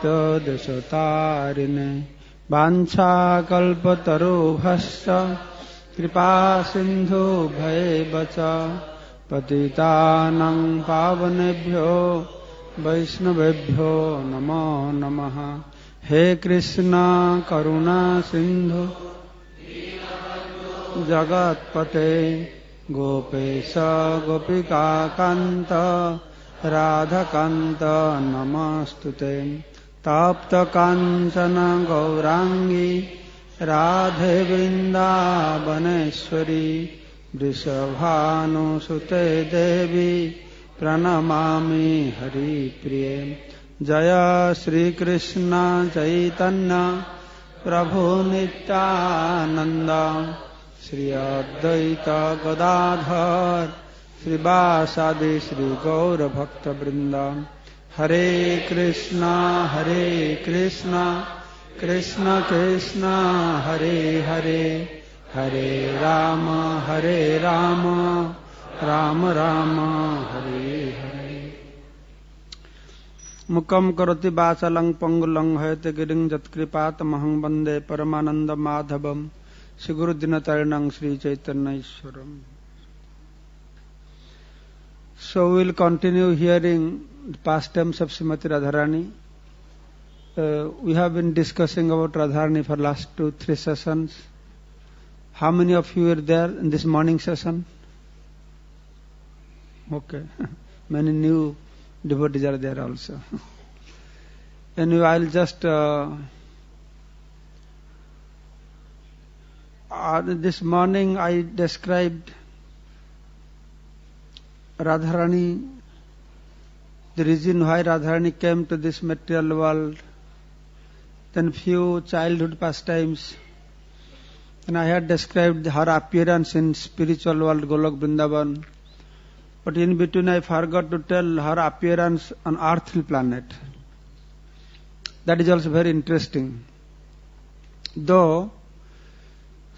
देशतारिणे वाञ्छाकल्पतरुभ्यश्च कृपा सिन्धुभ्यैव च पतितानां पावनेभ्यो वैष्णवेभ्यो नमो नमः। हे कृष्ण करुणा सिन्धु जगत्पते गोपेश गोपिकान्त राधाकान्त नमस्तुते। तप्त कांचन गौरांगी राधे वृंदावनेश्वरी वृषभानुसुते देवी प्रणमामि हरिप्रिये। जय श्री कृष्ण चैतन्य प्रभु नित्यानंद श्री अद्वैत गदाधर श्रीवासादि श्री गौर भक्त वृंद। हरे कृष्णा कृष्ण कृष्ण हरे हरे हरे राम राम राम हरे हरे। मुकम करोति वाचालं पंगुलं हयते गिरिं यत्कृपातमहं वन्दे परमानंद माधवम श्री गुरु दिनतारिणं श्री चैतन्य ईश्वरम। So we will continue hearing the pastimes of Srimati Radharani. We have been discussing about Radharani for last 2-3 sessions. How many of you were there in this morning session? Okay. Many new devotees are there also. Anyway, I'll just this morning I described Radharani, the reason why Radharani came to this material world, then few childhood pastimes, and I had described her appearance in spiritual world, Golok Vrindavan. But in between I forgot to tell her appearance on earthly planet. That is also very interesting. Though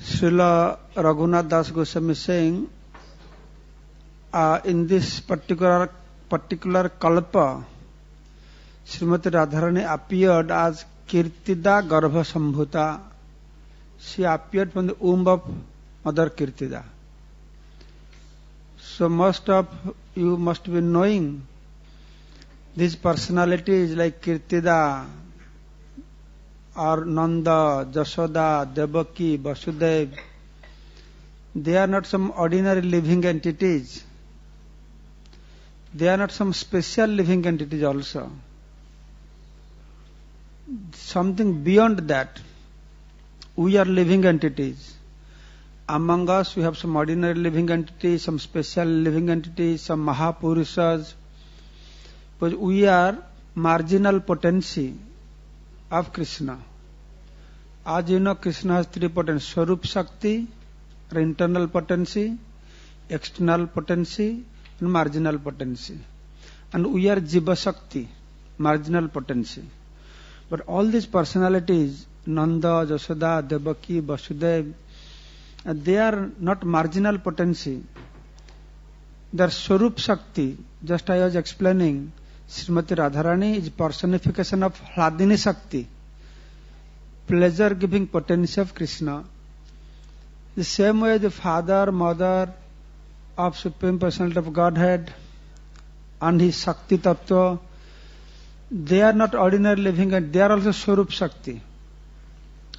Srila Raghunath Das Goswami is saying, in this particular kalpa, Srimati Radharani appeared as Kirtida Garbha Sambhuta. She appeared from the womb of Mother Kirtida. So most of you must be knowing these personalities like Kirtida or Nanda, Jashoda, Devaki, Vasudev. They are not some ordinary living entities. They are not some special living entities also. Something beyond that. We are living entities. Among us we have some ordinary living entities, some special living entities, some Mahapurushas. But we are marginal potency of Krishna. As you know, Krishna has 3 potencies: Swarup Shakti, or internal potency, external potency, and marginal potency. And we are Jiva Shakti, marginal potency. But all these personalities, Nanda, Jashoda, Devaki, Vasudev, they are not marginal potency. They are Swarup Shakti. Just I was explaining, Srimati Radharani is personification of Hladini Shakti, pleasure-giving potency of Krishna. The same way the Father, Mother of Supreme Personality of Godhead and his Shakti Tattva, they are not ordinary living, and they are also Swarup Shakti.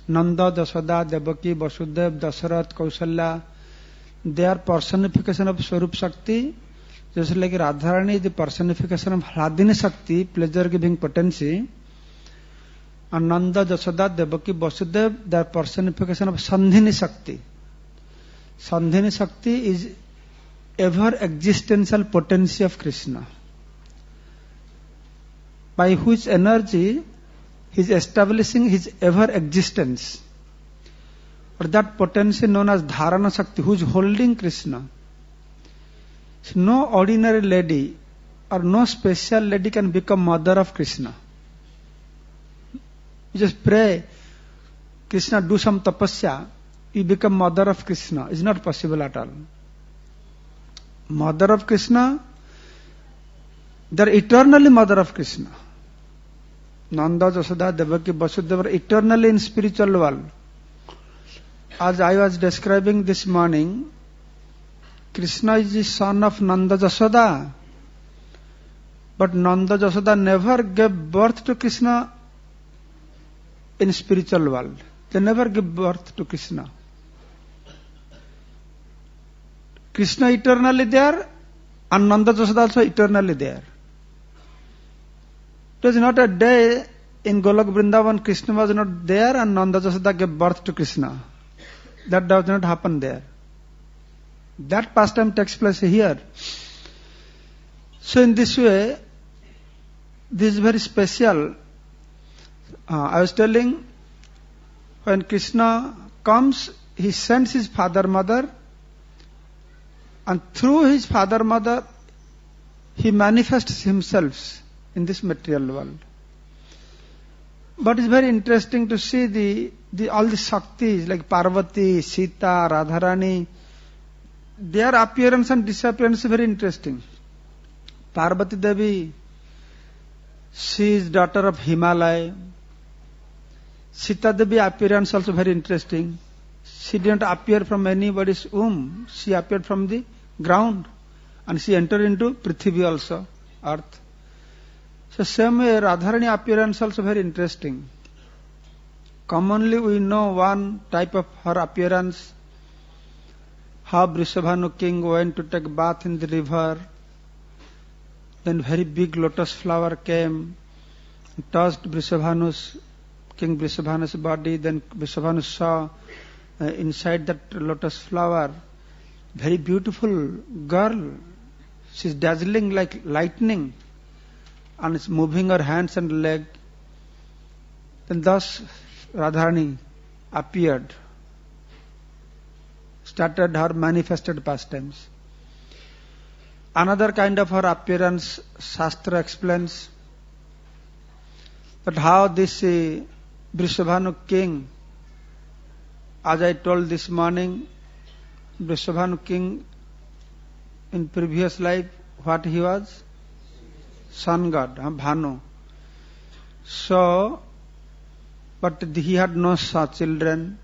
Nanda, Jashoda, Devaki, Vasudev, Dasarath, Kausalya, they are personification of Swarup Shakti. Just like Radharani is the personification of Hladini Shakti, pleasure-giving potency. And Nanda, Jashoda, Devaki, Vasudev, they are personification of Sandhini Shakti. Sandhini Shakti is ever existential potency of Krishna, by which energy he is establishing his ever existence. Or that potency known as Dharana Shakti, who is holding Krishna. So no ordinary lady or no special lady can become mother of Krishna. You just pray, Krishna, do some tapasya, you become mother of Krishna. It's not possible at all. Mother of Krishna, they are eternally mother of Krishna. Nanda, Jasoda, Devaki, Vasudeva were eternally in spiritual world. As I was describing this morning, Krishna is the son of Nanda Jasoda. But Nanda Jasoda never gave birth to Krishna in spiritual world. They never gave birth to Krishna. Krishna eternally there and Nanda Jasoda also eternally there. It was not a day in Golok Vrindavan Krishna was not there and Nanda Jasoda gave birth to Krishna. That does not happen there. That pastime takes place here. So in this way, this is very special. I was telling, when Krishna comes, he sends his father, mother, and through his father, mother, he manifests himself in this material world. But it's very interesting to see all the Shaktis like Parvati, Sita, Radharani, their appearance and disappearance is very interesting. Parvati Devi, she is daughter of Himalaya. Sita Devi appearance also very interesting. She didn't appear from anybody's womb. She appeared from the ground. And she entered into Prithvi also, earth. So same way Radharani appearance also very interesting. Commonly we know one type of her appearance, how Vrishabhanu king went to take bath in the river. Then very big lotus flower came, touched King Vrishabhanu's body. Then Vrishabhanu saw inside that lotus flower, very beautiful girl. She's dazzling like lightning and is moving her hands and leg. Then thus Radharani appeared, started her manifested pastimes. Another kind of her appearance, Shastra explains that how this Vrishabhanu king, as I told this morning, Vrishabhanu king in previous life, what he was? Sun god, Bhanu. So, but he had no children.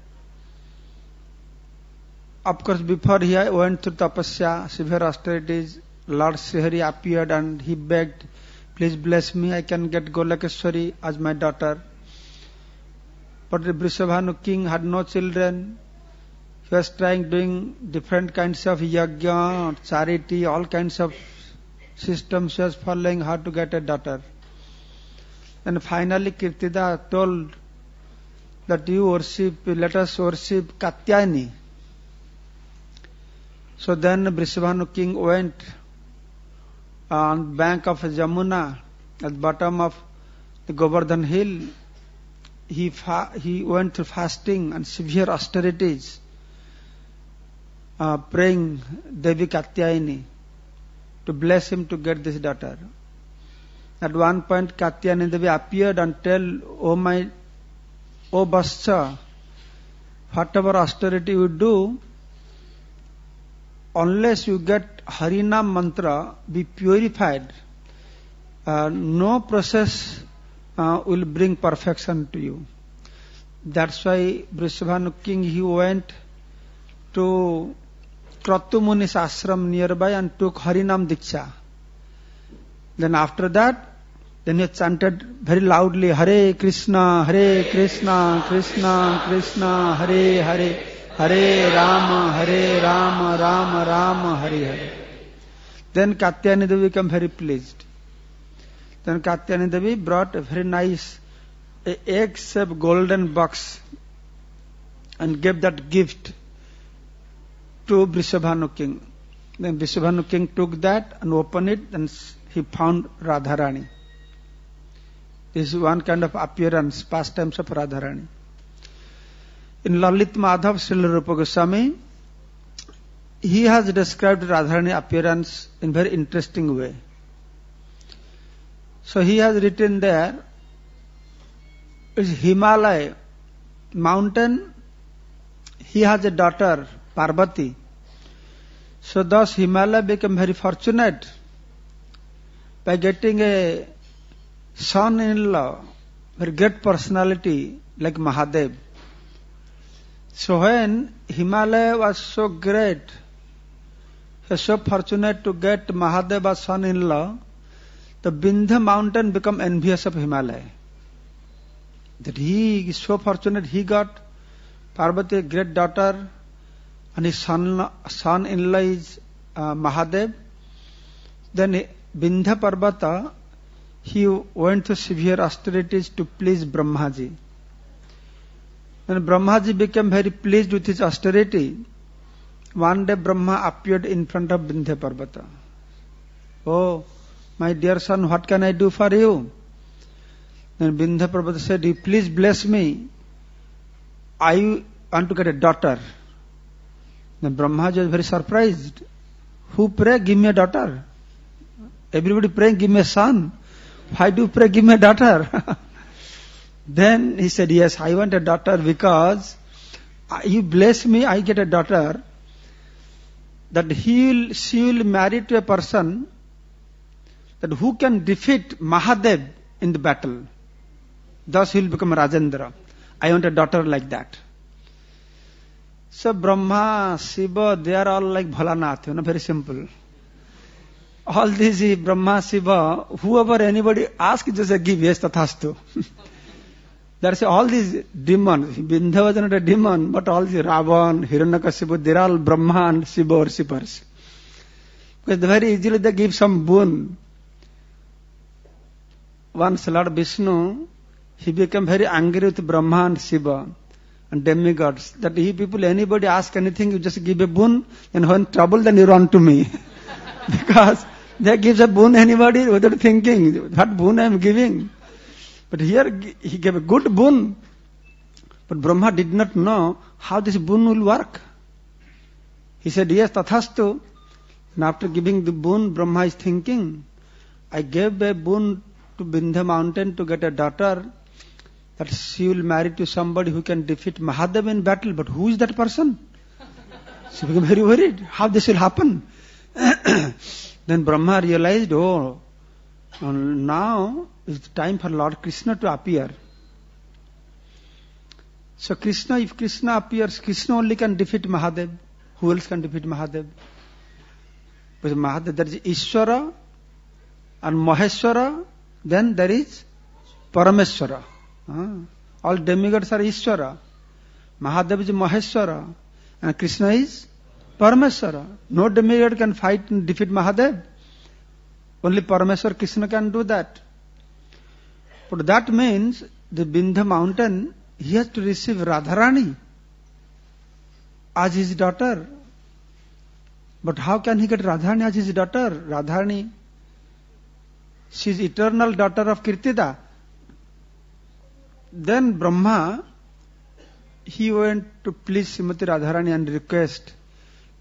Of course, before he went through tapasya, severe austerities, Lord Srihari appeared and he begged, please bless me, I can get Golakeshwari as my daughter. But the Vrishabhanu king had no children. He was doing different kinds of yajna, charity, all kinds of systems he was following how to get a daughter. And finally Kirtida told that let us worship Katyayani. So then Vrishabhanu king went on bank of Jamuna, at the bottom of the Govardhan hill. He went through fasting and severe austerities, praying Devi Katyayani to bless him to get this daughter. At one point Katyayani Devi appeared and told, O Vascha, whatever austerity you do, unless you get Harinam mantra, be purified, no process will bring perfection to you. That's why Vrishabhanu king, he went to Kratu Muni's ashram nearby and took Harinam Diksha. Then after that, then he chanted very loudly, Hare Krishna, Krishna Krishna, Hare Hare, Hare Rama, Rama Rama, Hare Hare. Then Katyayani Devi became very pleased. Then Katyayani Devi brought a very nice egg-shaped golden box and gave that gift to Vrishabhanu king. Then Vrishabhanu king took that and opened it and he found Radharani. This is one kind of appearance, pastimes of Radharani. In Lalit Madhav, Srila Rupa Goswami, he has described Radharani appearance in very interesting way. So he has written there, it's Himalaya mountain, he has a daughter, Parvati. So thus Himalaya became very fortunate by getting a son-in-law very great personality like Mahadev. So when Himalaya was so great, he was so fortunate to get Mahadev as son-in-law, the Vindhya mountain become envious of Himalaya. That he is so fortunate, he got Parvati, a great daughter, and his son-in-law is Mahadev. Then Vindhya Parvata, he went to severe austerities to please Brahmaji. When Brahmaji became very pleased with his austerity, one day Brahma appeared in front of Vindhya Parvata. Oh, my dear son, what can I do for you? Then Vindhya Parvata said, you please bless me. I want to get a daughter. Then Brahmaji was very surprised. Who pray, give me a daughter? Everybody praying, give me a son. Why do you pray, give me a daughter? Then he said, yes, I want a daughter because you bless me, I get a daughter. That she will marry to a person that who can defeat Mahadev in the battle. Thus he will become Rajendra. I want a daughter like that. So Brahma, Shiva, they are all like Bholanath, very simple. All these Brahma, Shiva, whoever anybody asks, just give, yes, tathastu. That's all these demons. Vindhya was not a demon, but all these Ravan, Hiranyakashipu, they are all Brahma and Shiva worshippers. Because very easily they give some boon. Once Lord Vishnu, he became very angry with Brahma and Shiva and demigods. That he people, anybody ask anything, you just give a boon, and when trouble, then you run to me. Because they give a boon anybody without thinking, what boon I am giving. But here he gave a good boon. But Brahma did not know how this boon will work. He said, yes, tathastu. And after giving the boon, Brahma is thinking, I gave a boon to Vindhya mountain to get a daughter, that she will marry to somebody who can defeat Mahadev in battle. But who is that person? She became very worried. How this will happen? Then Brahma realized, oh, now is the time for Lord Krishna to appear. So Krishna, if Krishna appears, Krishna only can defeat Mahadev. Who else can defeat Mahadev? Because Mahadev, there is Ishvara and Maheshwara, then there is Parameshwara. All demigods are Ishvara. Mahadev is Maheshwara and Krishna is Parameshwara. No demigod can fight and defeat Mahadev. Only Parameshwara, Krishna can do that. But that means the Vindhya mountain, he has to receive Radharani as his daughter. But how can he get Radharani as his daughter? Radharani, she is eternal daughter of Kirtida. Then Brahma, he went to please Srimati Radharani and request,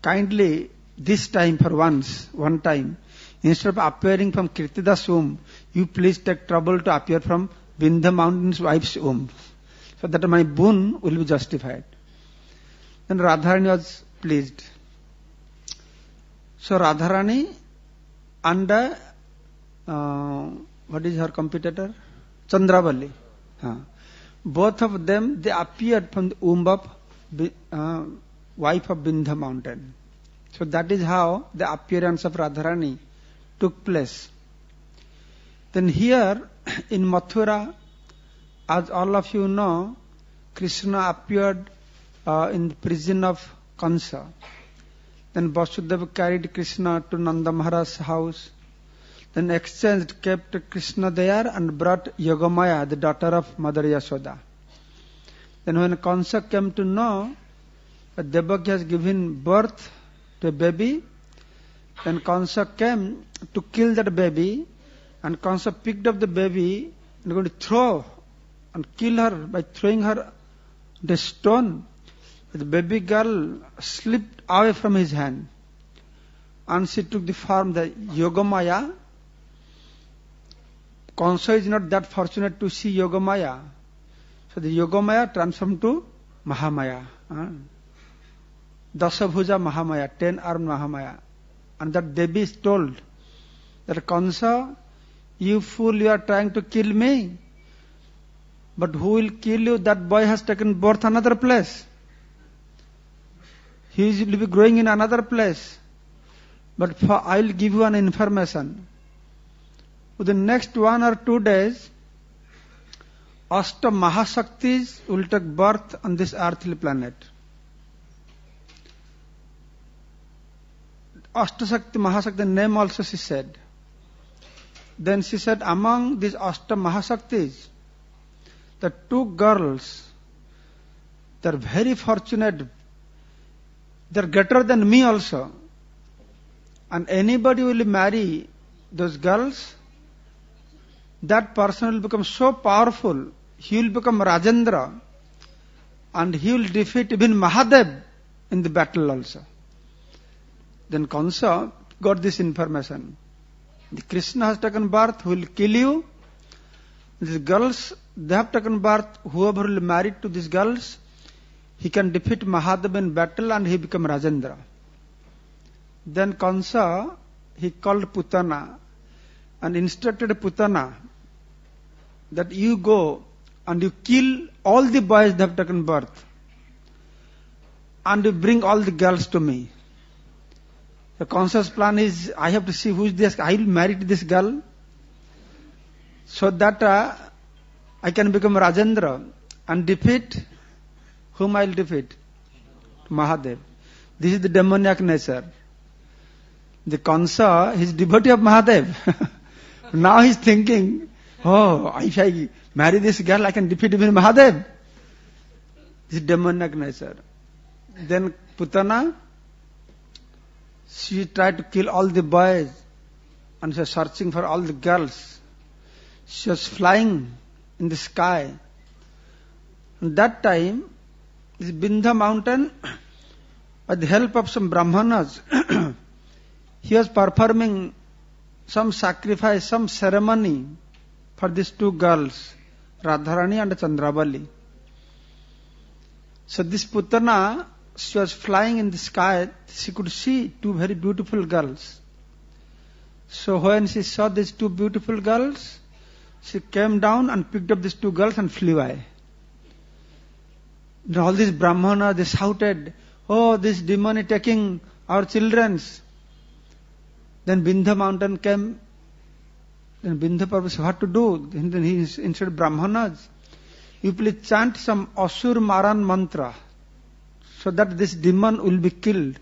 kindly this time for one time, instead of appearing from Kirtida's womb, you please take trouble to appear from Vindhya mountain's wife's womb, so that my boon will be justified. Then Radharani was pleased. So Radharani and what is her competitor? Chandravalli. Both of them, they appeared from the womb of wife of Vindhya mountain. So that is how the appearance of Radharani took place. Then here in Mathura, as all of you know, Krishna appeared in the prison of Kansa. Then Vasudeva carried Krishna to Nanda Maharaj's house. Then exchanged, kept Krishna there and brought Yogamaya, the daughter of Mother Yashoda. Then when Kansa came to know that Devaki has given birth to a baby, then Kansa came to kill that baby, and Kansa picked up the baby and going to throw and kill her by throwing her the stone. The baby girl slipped away from his hand, and she took the form, the Yogamaya. Kansa is not that fortunate to see Yogamaya. So the Yogamaya transformed to Mahamaya. Dasabhuja Mahamaya, 10-armed Mahamaya. And that Devi is told that Kansa, you fool, you are trying to kill me. But who will kill you? That boy has taken birth another place. He will be growing in another place. But I will give you an information. Within the next 1 or 2 days, Ashta Mahashaktis will take birth on this earthly planet. Ashta Mahashakti name also she said. Then she said, among these Ashta Mahashaktis, the 2 girls, they are very fortunate. They are greater than me also. And anybody will marry those girls, that person will become so powerful. He will become Rajendra. And he will defeat even Mahadev in the battle also. Then Kansa got this information. The Krishna has taken birth, who will kill you. These girls, they have taken birth, whoever will marry to these girls, he can defeat Mahadev in battle and he become Rajendra. Then Kansa, he called Putana and instructed Putana that you go and you kill all the boys that have taken birth and you bring all the girls to me. The Kansa's plan is, I have to see who is this, I will marry this girl so that I can become Rajendra and defeat, whom I will defeat? Mahadev. This is the demoniac nature. The Kansa, he is devotee of Mahadev. Now he is thinking, oh, if I marry this girl, I can defeat even Mahadev. This is demoniac nature. Then Putana, she tried to kill all the boys and she was searching for all the girls. She was flying in the sky. And that time, this Vindhya mountain, with the help of some Brahmanas, he was performing some sacrifice, some ceremony for these 2 girls, Radharani and Chandravali. So this Putana, she was flying in the sky, she could see 2 very beautiful girls. So when she saw these 2 beautiful girls, she came down and picked up these 2 girls and flew away. And all these Brahmanas, they shouted, oh, this demon is taking our children's. Then Vindhya mountain came. Then Vindhya Prabhu said, what to do? Then he instructed Brahmanas, you please chant some Asur Maran mantra so that this demon will be killed.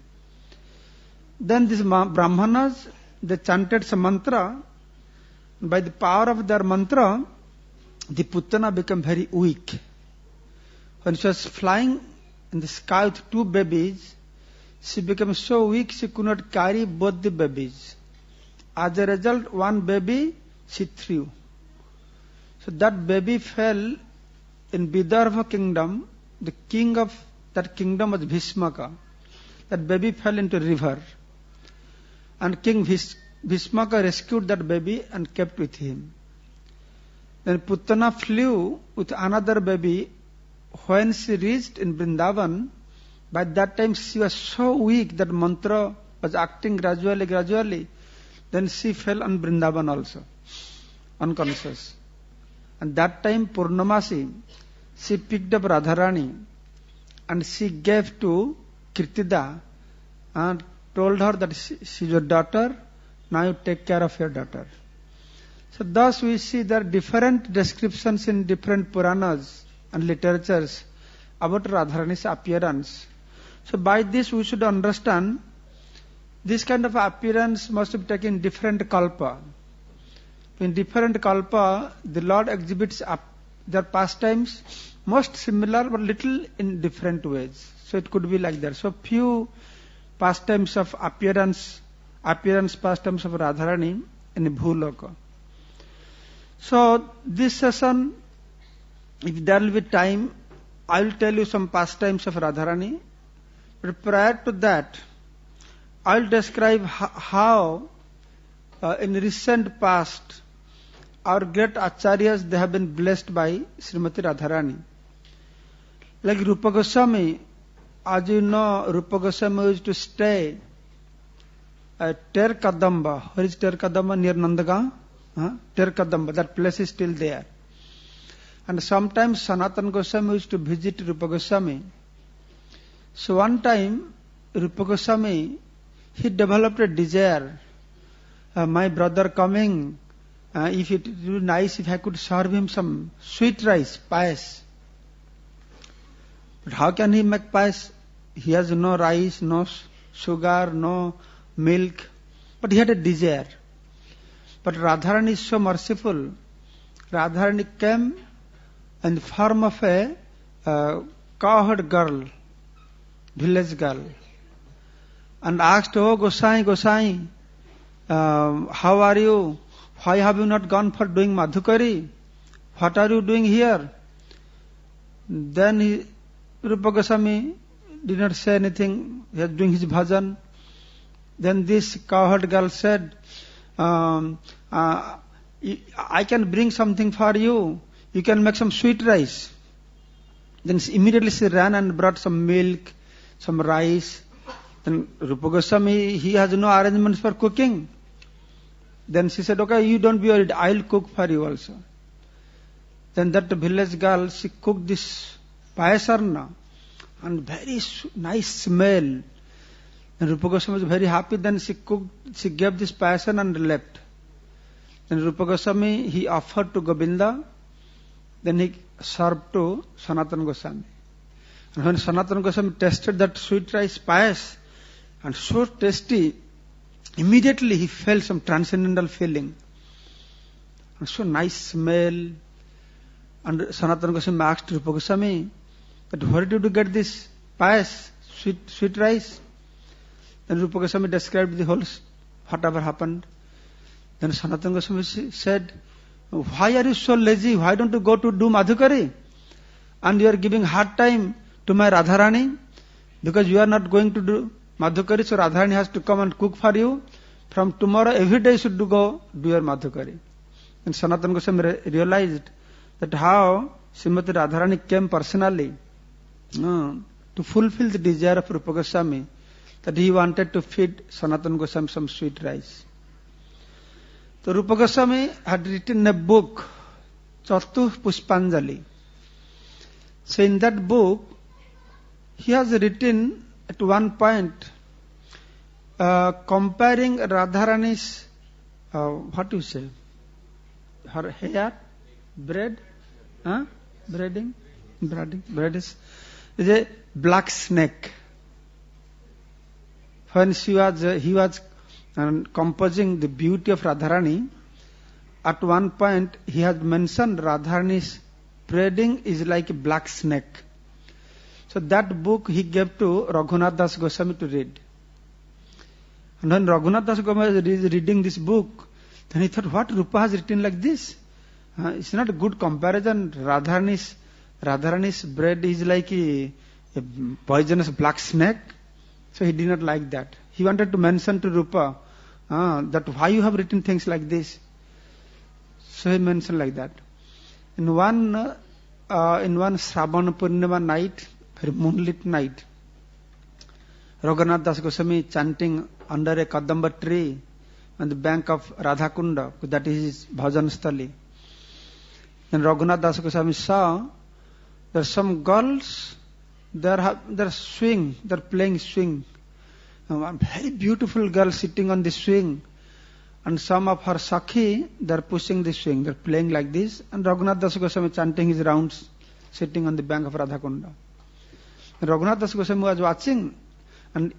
Then these Brahmanas, they chanted some mantra. By the power of their mantra, the Putana became very weak. When she was flying in the sky with 2 babies, she became so weak she could not carry both the babies. As a result, 1 baby she threw. So that baby fell in Vidarbha kingdom. The king of that kingdom was Bhishmaka. That baby fell into a river. And King Bhishmaka rescued that baby and kept with him. Then Putana flew with another baby. When she reached in Vrindavan, by that time she was so weak that mantra was acting gradually. Then she fell on Vrindavan also, unconscious. And that time Purnamasi, she picked up Radharani and she gave to Kirtida and told her that she is your daughter, now you take care of your daughter. So thus we see there are different descriptions in different Puranas and literatures about Radharani's appearance. So by this we should understand this kind of appearance must have taken different kalpa. In different kalpa, the Lord exhibits their pastimes most similar but little in different ways. So it could be like that. So few pastimes of appearance pastimes of Radharani in Bhuloka. So this session, if there will be time, I will tell you some pastimes of Radharani. But prior to that, I will describe how in recent past our great acharyas, they have been blessed by Srimati Radharani. Like Rupa Goswami, as you know, Rupa Goswami used to stay at Ter Kadamba. Where is Ter Kadamba? Near Nandagaon? Ter Kadamba, that place is still there. And sometimes Sanatana Goswami used to visit Rupa Goswami. So one time, Rupa Goswami, he developed a desire. My brother coming, if it would be nice if I could serve him some sweet rice, payas. But how can he make payas? He has no rice, no sugar, no milk. But he had a desire. But Radharani is so merciful. Radharani came in the form of a cowherd girl, village girl, and asked, "Oh Gosai, Gosai, how are you? Why have you not gone for doing Madhukari? What are you doing here?" Then Rupa Goswami did not say anything. He was doing his bhajan. Then this cowherd girl said, "I can bring something for you. You can make some sweet rice." Then immediately she ran and brought some milk, some rice. Then Rupa Goswami, he has no arrangements for cooking. Then she said, "Okay, you don't be worried. I'll cook for you also." Then that village girl, she cooked this payasarna and very nice smell. And Rupa Goswami was very happy. Then she gave this payasan and left. Then Rupa Goswami, he offered to Govinda. Then he served to Sanatana Goswami. And when Sanatana Goswami tasted that sweet rice payas, and so tasty, immediately he felt some transcendental feeling. And so nice smell. And Sanatana Goswami asked Rupa Goswami, that where did you get this payas, sweet rice? Then Rupa Goswami described the whole, whatever happened. Then Sanatana Goswami said, "Why are you so lazy? Why don't you go to do Madhukari? And you are giving hard time to my Radharani because you are not going to do Madhukari, so Radharani has to come and cook for you. From tomorrow, every day you should go do your Madhukari." And Sanatana Goswami realized that how Srimati Radharani came personally to fulfill the desire of Rupa Goswami, that he wanted to feed Sanatana Goswami some sweet rice. So Rupa Goswami had written a book, Chatu Pushpanjali. So in that book, he has written at one point, comparing Radharani's, what do you say, her hair, bread is a black snake. When he was composing the beauty of Radharani, at one point he has mentioned Radharani's braiding is like a black snake. So that book he gave to Raghunath Das Goswami to read. And when Raghunath Das Goswami was reading this book, then he thought, what Rupa has written like this? It's not a good comparison. Radharani's braid is like a poisonous black snake. So he did not like that. He wanted to mention to Rupa that why you have written things like this. So he mentioned like that. In one Shravan Purnima night, very moonlit night, Raghunath Das Goswami chanting under a Kadamba tree on the bank of Radhakunda, that is his bhajan sthali. Then Raghunath Das Goswami saw there are some girls, they're playing swing. A very beautiful girl sitting on the swing, and some of her Sakhi, they're pushing the swing, they're playing like this, and Raghunath Das Goswami chanting his rounds, sitting on the bank of Radhakunda. And Raghunath Das Goswami was watching, and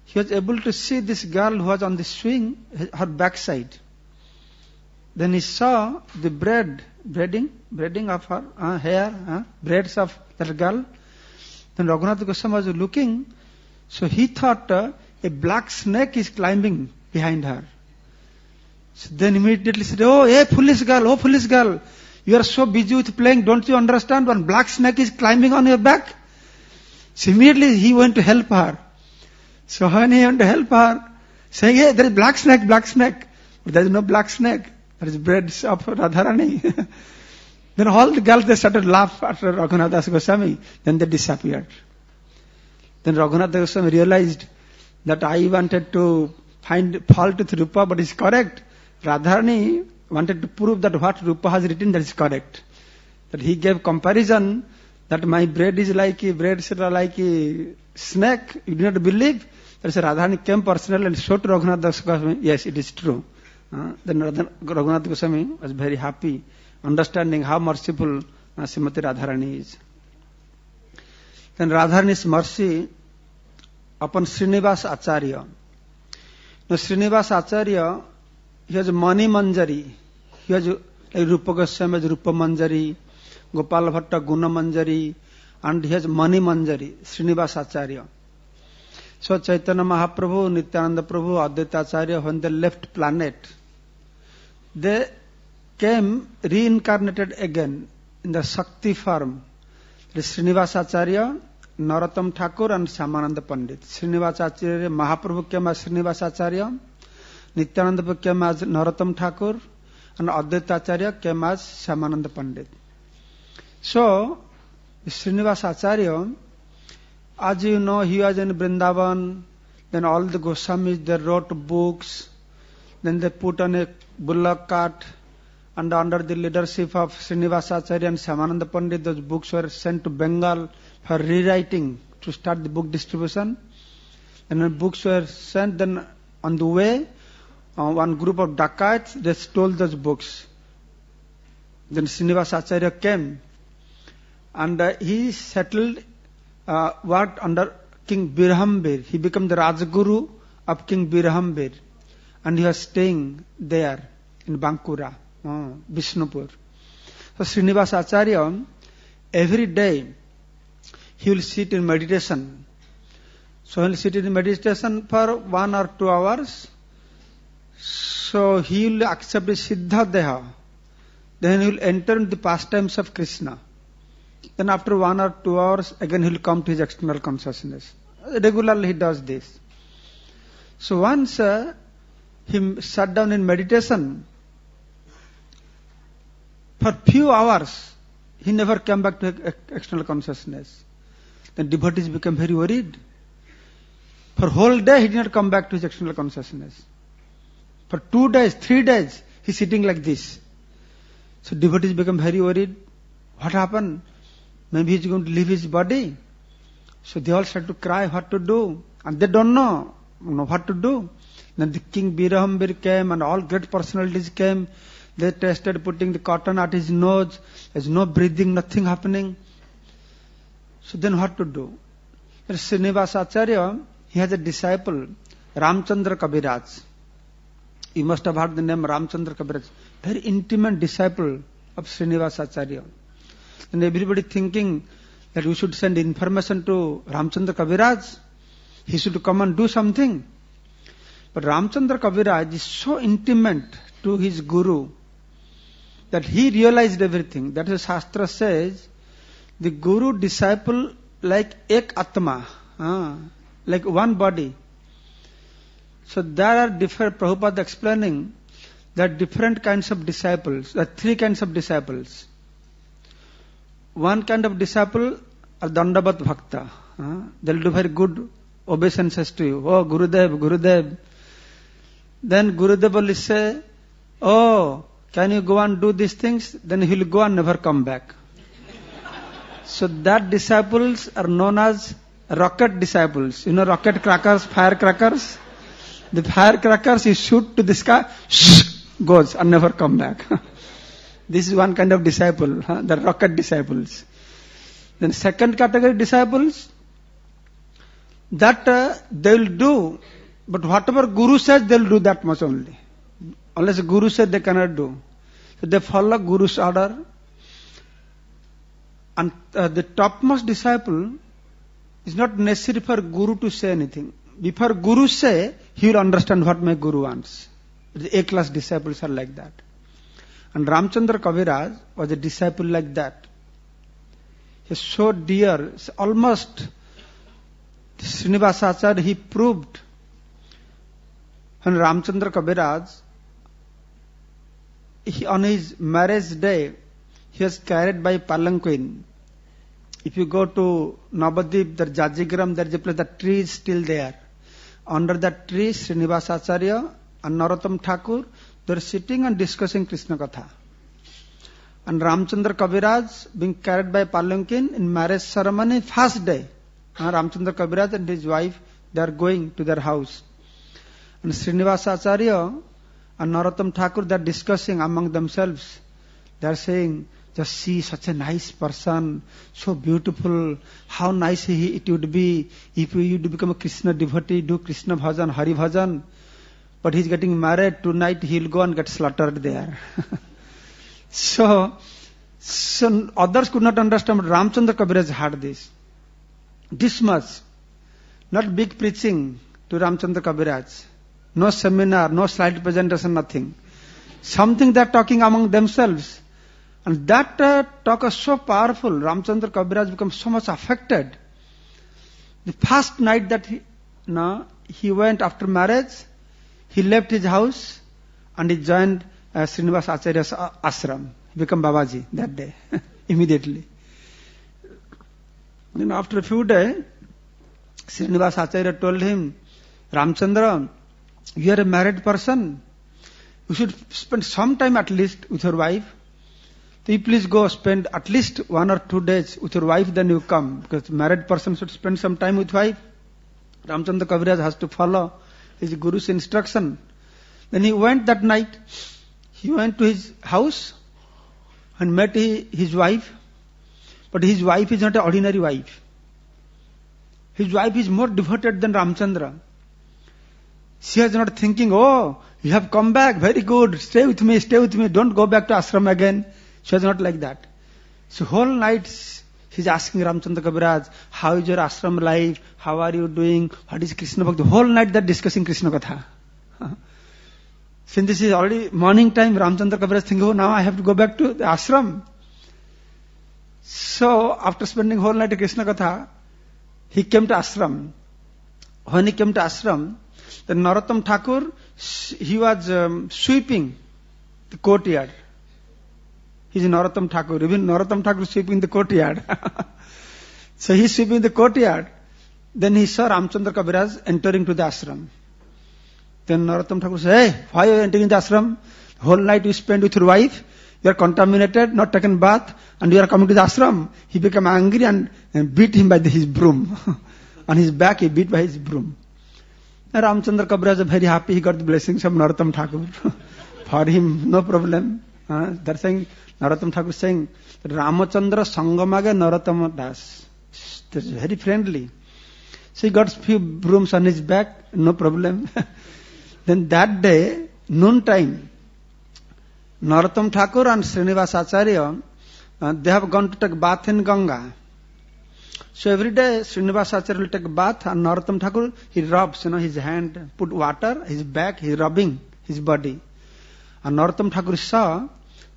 he was able to see this girl who was on the swing, her backside. Then he saw the braiding of her hair, braids of that girl. Then Raghunath Goswami was looking, so he thought a black snake is climbing behind her. So then immediately said, "Oh, foolish girl, you are so busy with playing, don't you understand? One black snake is climbing on your back." So immediately he went to help her. So when he went to help her, saying, "Hey, there is black snake. But there is no black snake. There is braids of Radharani." Then all the girls, they started laughing after Raghunath Das Goswami. Then they disappeared. Then Raghunath Das Goswami realized that I wanted to find fault with Rupa, but it's correct. Radharani wanted to prove that what Rupa has written, that is correct. That he gave comparison that my bread is like breads are like a snake. You do not believe? That is Radharani came personally and showed to Raghunath Das Goswami, yes, it is true. Then Raghunath Goswami was very happy, understanding how merciful Srimati Radharani is. Then Radharani's mercy upon Srinivas Acharya. Now Srinivas Acharya, he has Mani Manjari. He has like Rupa Goswami has Rupa Manjari, Gopal Bhatta Guna Manjari, and he has Mani Manjari, Srinivas Acharya. So Chaitanya Mahaprabhu, Nityananda Prabhu, Advaita Acharya, when they left planet, they came reincarnated again in the Shakti form. The Srinivas Acharya, Narottam Thakur and Shyamananda Pandit. Srinivas Acharya, Mahaprabhu came as Srinivas Acharya, Nityananda Prabhu came as Narottam Thakur, and Advaita Acharya came as Shyamananda Pandit. So, Srinivas Acharya, as you know, he was in Vrindavan, then all the Goswamis, they wrote books, then they put on a bullock cart, and under the leadership of Srinivas Acharya and Shyamananda Pandit, those books were sent to Bengal for rewriting to start the book distribution. And when books were sent, then on the way, one group of dacoits, they stole those books. Then Srinivas Acharya came, and he settled, worked under King Birhambir. He became the Rajguru of King Birhambir, and he was staying there in Bankura, Vishnupur. So Srinivas Acharya, every day, he will sit in meditation. So he will sit in meditation for 1 or 2 hours. So he will accept the Siddha Deha. Then he will enter into the pastimes of Krishna. Then after 1 or 2 hours, again he will come to his external consciousness. Regularly he does this. So once he sat down in meditation, for few hours, he never came back to external consciousness. Then devotees became very worried. For whole day he did not come back to his external consciousness. For 2 days, 3 days, he is sitting like this. So devotees become very worried. What happened? Maybe he is going to leave his body. So they all start to cry, what to do? And they don't know what to do. Then the King Birhambir came and all great personalities came. They tested putting the cotton at his nose. There's no breathing, nothing happening. So then what to do? Srinivas Acharya, he has a disciple, Ramchandra Kaviraj. You must have heard the name Ramchandra Kaviraj. Very intimate disciple of Srinivas Acharya. And everybody thinking that we should send information to Ramchandra Kaviraj. He should come and do something. But Ramchandra Kaviraj is so intimate to his guru that he realized everything. That is, Shastra says, the guru disciple like ek atma, like one body. So there are different, Prabhupada explaining that different kinds of disciples, there are 3 kinds of disciples. One kind of disciple are Dandavat Bhakta. They will do very good obeisances to you. Oh, Gurudev, Gurudev. Then Gurudev will say, oh, can you go and do these things? Then he will go and never come back. So that disciples are known as rocket disciples. You know rocket crackers, firecrackers? The firecrackers you shoot to the sky, goes and never come back. This is one kind of disciple, the rocket disciples. Then second category disciples, that they will do, but whatever Guru says, they will do that much only. Unless Guru says, they cannot do. So they follow Guru's order. And the topmost disciple is not necessary for Guru to say anything. Before Guru say, he will understand what my Guru wants. The A-class disciples are like that. And Ramchandra Kaviraj was a disciple like that. He is so dear, almost Srinivas Acharya, he proved when Ramchandra Kaviraj, on his marriage day, he was carried by palanquin. If you go to Navadip, the Jajigram, there is a place, the tree is still there. Under that tree, Srinivas Acharya and Narottam Thakur, they are sitting and discussing Krishna Katha. And Ramchandra Kaviraj being carried by Palanquin in marriage ceremony, first day. Ramchandra Kaviraj and his wife, they are going to their house. And Srinivasa Acharya and Narottam Thakur, they are discussing among themselves. They are saying, just see such a nice person, so beautiful, how nice it would be if you would become a Krishna devotee, do Krishna bhajan, Hari bhajan. But he's getting married, tonight he'll go and get slaughtered there. So others could not understand, but Ramchandra Kaviraj had this. This much. Not big preaching to Ramchandra Kaviraj. No seminar, no slide presentation, nothing. Something they're talking among themselves. And that talk is so powerful. Ramchandra Kaviraj becomes so much affected. The first night that he went after marriage, he left his house and he joined Srinivasa Acharya's ashram. He became Babaji that day, immediately. Then after a few days, Srinivasa Acharya told him, Ramchandra, you are a married person. You should spend some time at least with your wife. So you please go spend at least 1 or 2 days with your wife, then you come. Because married person should spend some time with wife. Ramchandra Kaviraj has to follow his guru's instruction. Then he went that night. He went to his house and met his wife. But his wife is not an ordinary wife. His wife is more devoted than Ramchandra. She is not thinking, oh, you have come back, very good, stay with me, don't go back to ashram again. She was not like that. So whole night she's asking Ramchandra Kaviraj, how is your ashram life, how are you doing, what is Krishna Bhakti. The whole night they're discussing Krishna Katha. Since this is already morning time, Ramchandra Kaviraj thinking, oh, now I have to go back to the ashram. So after spending whole night at Krishna Katha, he came to ashram. When he came to ashram, then Narottam Thakur, he was sweeping the courtyard. He is Narottam Thakur. Even Narottam Thakur sweeping the courtyard. So he is sweeping the courtyard. Then he saw Ramchandra Kaviraj entering to the ashram. Then Narottam Thakur said, hey, why are you entering the ashram? The whole night you spent with your wife. You are contaminated, not taken bath, and you are coming to the ashram. He became angry and beat him by his broom. On his back he beat by his broom. And Ramchandra Kaviraj was very happy. He got the blessings of Narottam Thakur. For him, no problem. They're saying, Narottam Thakur is saying, Ramachandra Sangamage Narottam Das. That's very friendly. So he got few brooms on his back, no problem. Then that day, noon time, Narottam Thakur and Srinivasa Acharya, they have gone to take bath in Ganga. So every day Srinivasa Acharya will take a bath and Narottam Thakur, he rubs, his hand, put water, his back, he is rubbing his body. And Narottam Thakur saw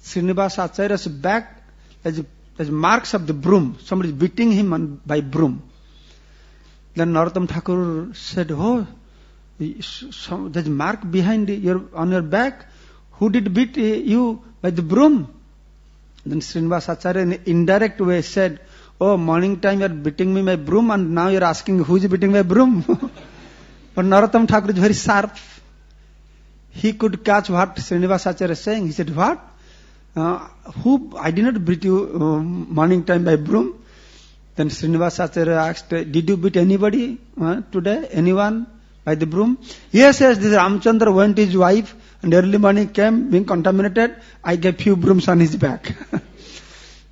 Srinivasa Acharya's back, there's marks of the broom. Somebody is beating him by broom. Then Narottam Thakur said, oh, there's mark behind on your back. Who did beat you by the broom? Then Srinivasa Acharya in an indirect way said, oh, morning time you are beating me by broom and now you are asking who is beating my broom. But Narottam Thakur is very sharp. He could catch what Srinivasa Acharya is saying. He said, what? I did not beat you morning time by broom. Then Srinivasa Acharya asked, did you beat anybody today? Anyone by the broom? Yes, this Ramchandra went to his wife and early morning came being contaminated. I gave few brooms on his back.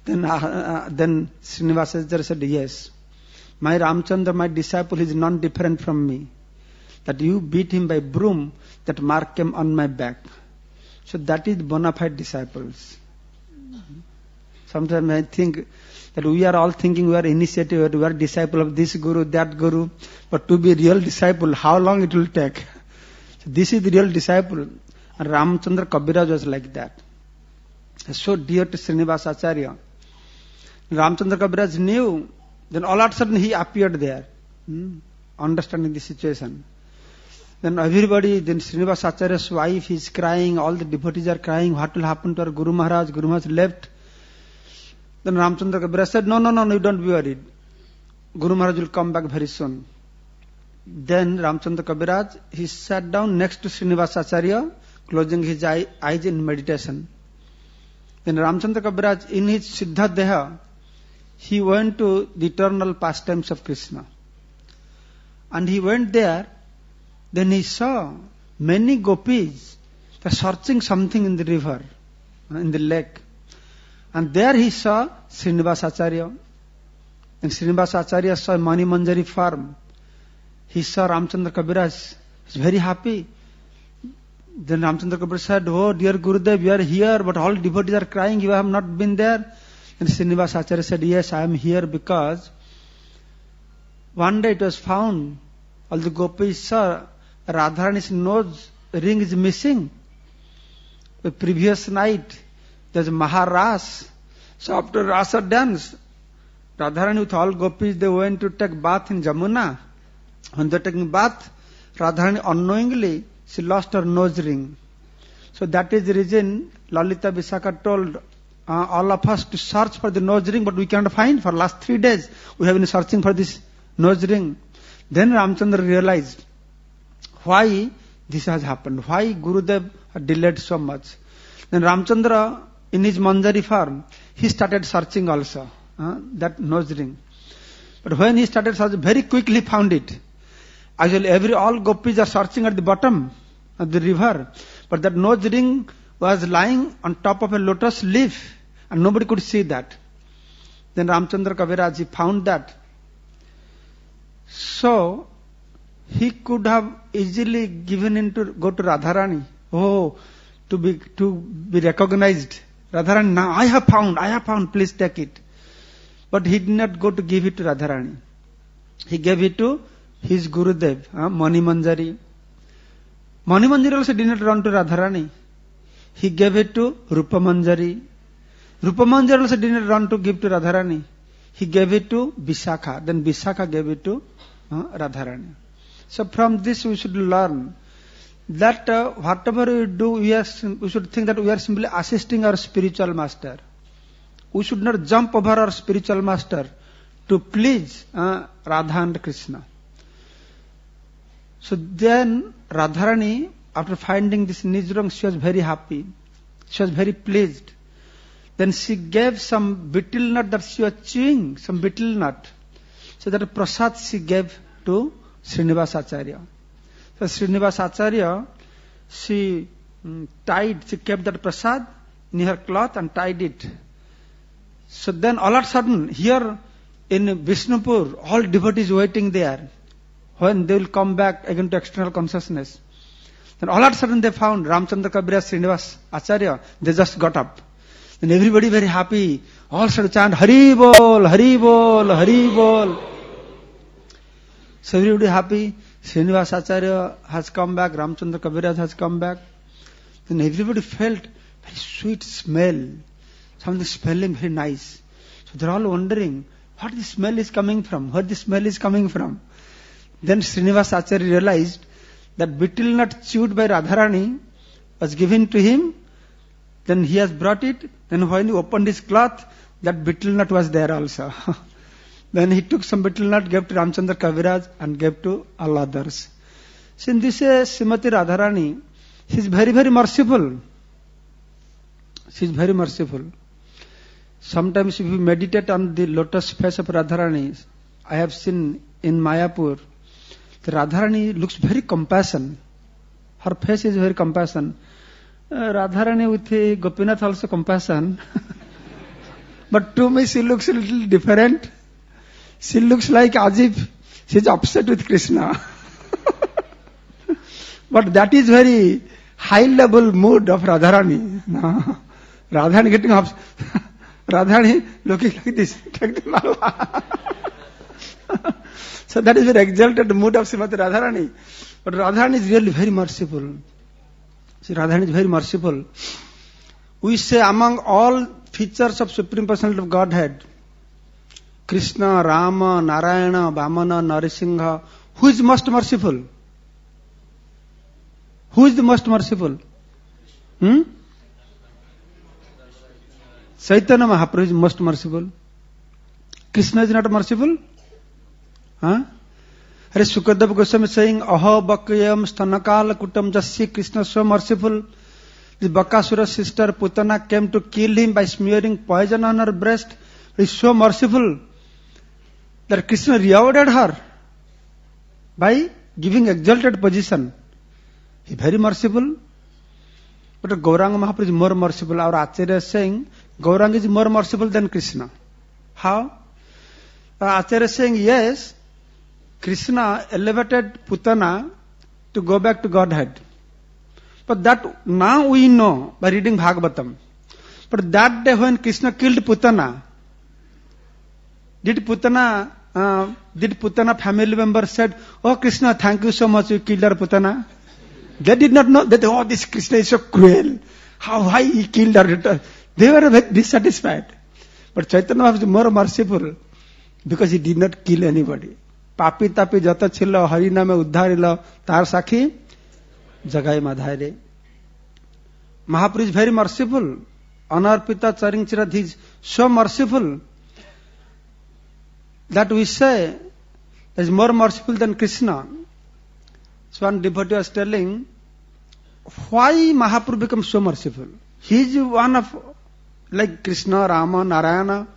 Then Srinivasa Acharya said, yes, my Ramchandra, my disciple, is not different from me. That you beat him by broom, that mark came on my back. So that is bona fide disciples. Sometimes I think that we are all thinking we are initiative, we are disciple of this guru, that guru. But to be real disciple, how long it will take? So this is the real disciple. And Ramchandra Kaviraj was like that. So dear to Srinivasa Acharya. Ramchandra Kaviraj knew, then all of a sudden he appeared there, understanding the situation. Then everybody, then Srinivasa Acharya's wife is crying, all the devotees are crying, what will happen to our Guru Maharaj? Guru Maharaj left. Then Ramchandra Kaviraj said, no, you don't be worried. Guru Maharaj will come back very soon. Then Ramchandra Kaviraj, he sat down next to Srinivasa Acharya, closing his eyes in meditation. Then Ramchandra Kaviraj, in his Siddha Deha, he went to the eternal pastimes of Krishna. And he went there, then he saw many gopis, they are searching something in the river, in the lake. And there he saw Srinivas Acharya. And Srinivas Acharya saw Mani Manjari farm. He saw Ramchandra Kaviraj. He was very happy. Then Ramchandra Kaviraj said, "Oh dear Gurudev, you are here, but all devotees are crying, you have not been there." And Srinivas Acharya said, "Yes, I am here because one day it was found, all the gopis saw Radharani's nose ring is missing. The previous night, there's Maharas. So after Rasa dance, Radharani with all gopis, they went to take bath in Jamuna. When they're taking bath, Radharani unknowingly, she lost her nose ring. So that is the reason Lalita Visakha told all of us to search for the nose ring, but we cannot find. For last 3 days, we have been searching for this nose ring." Then Ramchandra realized why this has happened, why Gurudev had delayed so much. Then Ramchandra, in his Manjari farm, he started searching also, that nose ring. But when he started searching, very quickly found it. Actually, all gopis are searching at the bottom of the river, but that nose ring was lying on top of a lotus leaf, and nobody could see that. Then Ramchandra Kaviraj, he found that. So, he could have easily given in to go to Radharani. To be recognized. Radharani, now I have found, please take it. But he did not go to give it to Radharani. He gave it to his Gurudev, Mani Manjari. Mani Manjari also did not run to Radharani. He gave it to Rupa Manjari. Rupa Manjari also did not run to give to Radharani. He gave it to Visakha. Then Visakha gave it to Radharani. So from this we should learn that whatever we do, we should think that we are simply assisting our spiritual master. We should not jump over our spiritual master to please Radha and Krishna. So then Radharani, after finding this Nijrang, she was very happy. She was very pleased. Then she gave some betel nut that she was chewing, some betel nut. So that prasad she gave to Srinivas Acharya. So Srinivas Acharya, she kept that prasad in her cloth and tied it. So then all of a sudden, here in Vishnupur, all devotees waiting there. When they will come back again to external consciousness. Then all of a sudden they found Ramchandra Kaviraj, Srinivas Acharya, they just got up. Then everybody very happy, all started to chant, "Hari Bol, Hari Bol, Hari Bol." So everybody happy, Srinivas Acharya has come back, Ramchandra Kaviraj has come back. Then everybody felt very sweet smell, something smelling very nice. So they're all wondering, what the smell is coming from, where the smell is coming from. Then Srinivas Acharya realized that betel nut chewed by Radharani was given to him. Then he has brought it. Then when he opened his cloth, that betel nut was there also. Then he took some betel nut, gave to Ramchandra Kaviraj and gave to all others. Since this is Srimati Radharani, she is very, very merciful. She is very merciful. Sometimes if you meditate on the lotus face of Radharani, I have seen in Mayapur, the Radharani looks very compassion. Her face is very compassion. Radharani with Gopinath also compassion. But to me she looks a little different. She looks like as if she is upset with Krishna. But that is very high level mood of Radharani. No. Radharani getting upset. Radharani looking like this. So that is very exalted mood of Srimati Radharani. But Radharani is really very merciful. See, Radharani is very merciful. We say among all features of Supreme Personality of Godhead, Krishna, Rama, Narayana, Vamana, Narisingha, who is most merciful? Who is the most merciful? Chaitanya Mahaprabhu is most merciful. Krishna is not merciful? Sukadeva Goswami is saying, Aho Bakyam Stanakala Kutam Jasya, Krishna is so merciful The Bakasura's sister Putana came to kill him by smearing poison on her breast. He is so merciful that Krishna rewarded her by giving exalted position. He is very merciful. But Gauranga Mahaprabhu is more merciful. Our Acharya is saying Gauranga is more merciful than Krishna. How? Our Acharya is saying, yes, Krishna elevated Putana to go back to Godhead. But that now we know by reading Bhagavatam. But that day when Krishna killed Putana, did Putana family member said, "Oh Krishna, thank you so much, you killed our Putana"? They did not know that, oh, this Krishna is so cruel. Why he killed her? They were very dissatisfied. But Chaitanya was more merciful because he did not kill anybody. Papi tapi jata chilla hari name uddharila tar sakhi jagai madhaire. Mahaprabhu is very merciful. Anarpita Charing Chirath is so merciful that we say he is more merciful than Krishna. So one devotee was telling, why Mahaprabhu becomes so merciful? He is one of, like Krishna, Rama, Narayana.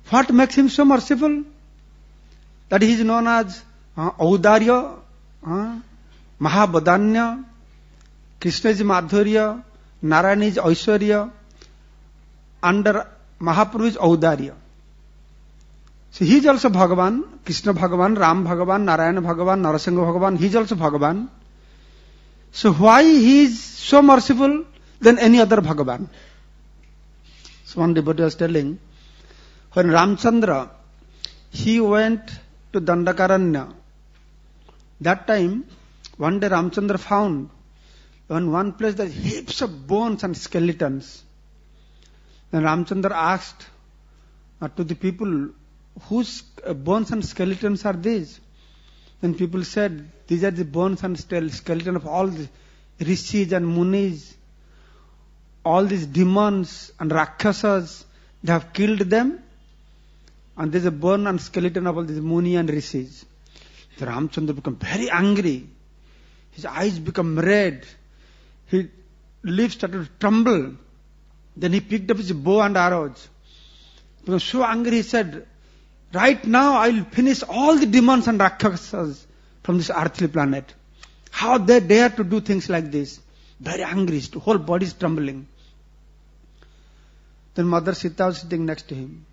What makes him so merciful? That he is known as Audarya, Mahabodanya, Krishna is Madhurya, Narayana is Aishwarya, under Mahaprabhu is Audarya. So he is also Bhagavan, Krishna Bhagavan, Ram Bhagavan, Narayana Bhagavan, Narasingha Bhagavan, he is also Bhagavan. So why he is so merciful than any other Bhagavan? So one devotee was telling, when Ramchandra, he went to Dandakaranya. That time, one day Ramchandra found in one place there heaps of bones and skeletons. Then Ramchandra asked to the people, whose bones and skeletons are these? Then people said, these are the bones and skeleton of all the rishis and munis, all these demons and rakshasas. They have killed them, and there is a bone and skeleton of all these muni and rishis. The Ramchandra became very angry. His eyes become red. His lips started to tremble. Then he picked up his bow and arrows. He was so angry, he said, right now I will finish all the demons and rakshasas from this earthly planet. How they dare to do things like this? Very angry, his whole body is trembling. Then Mother Sita was sitting next to him.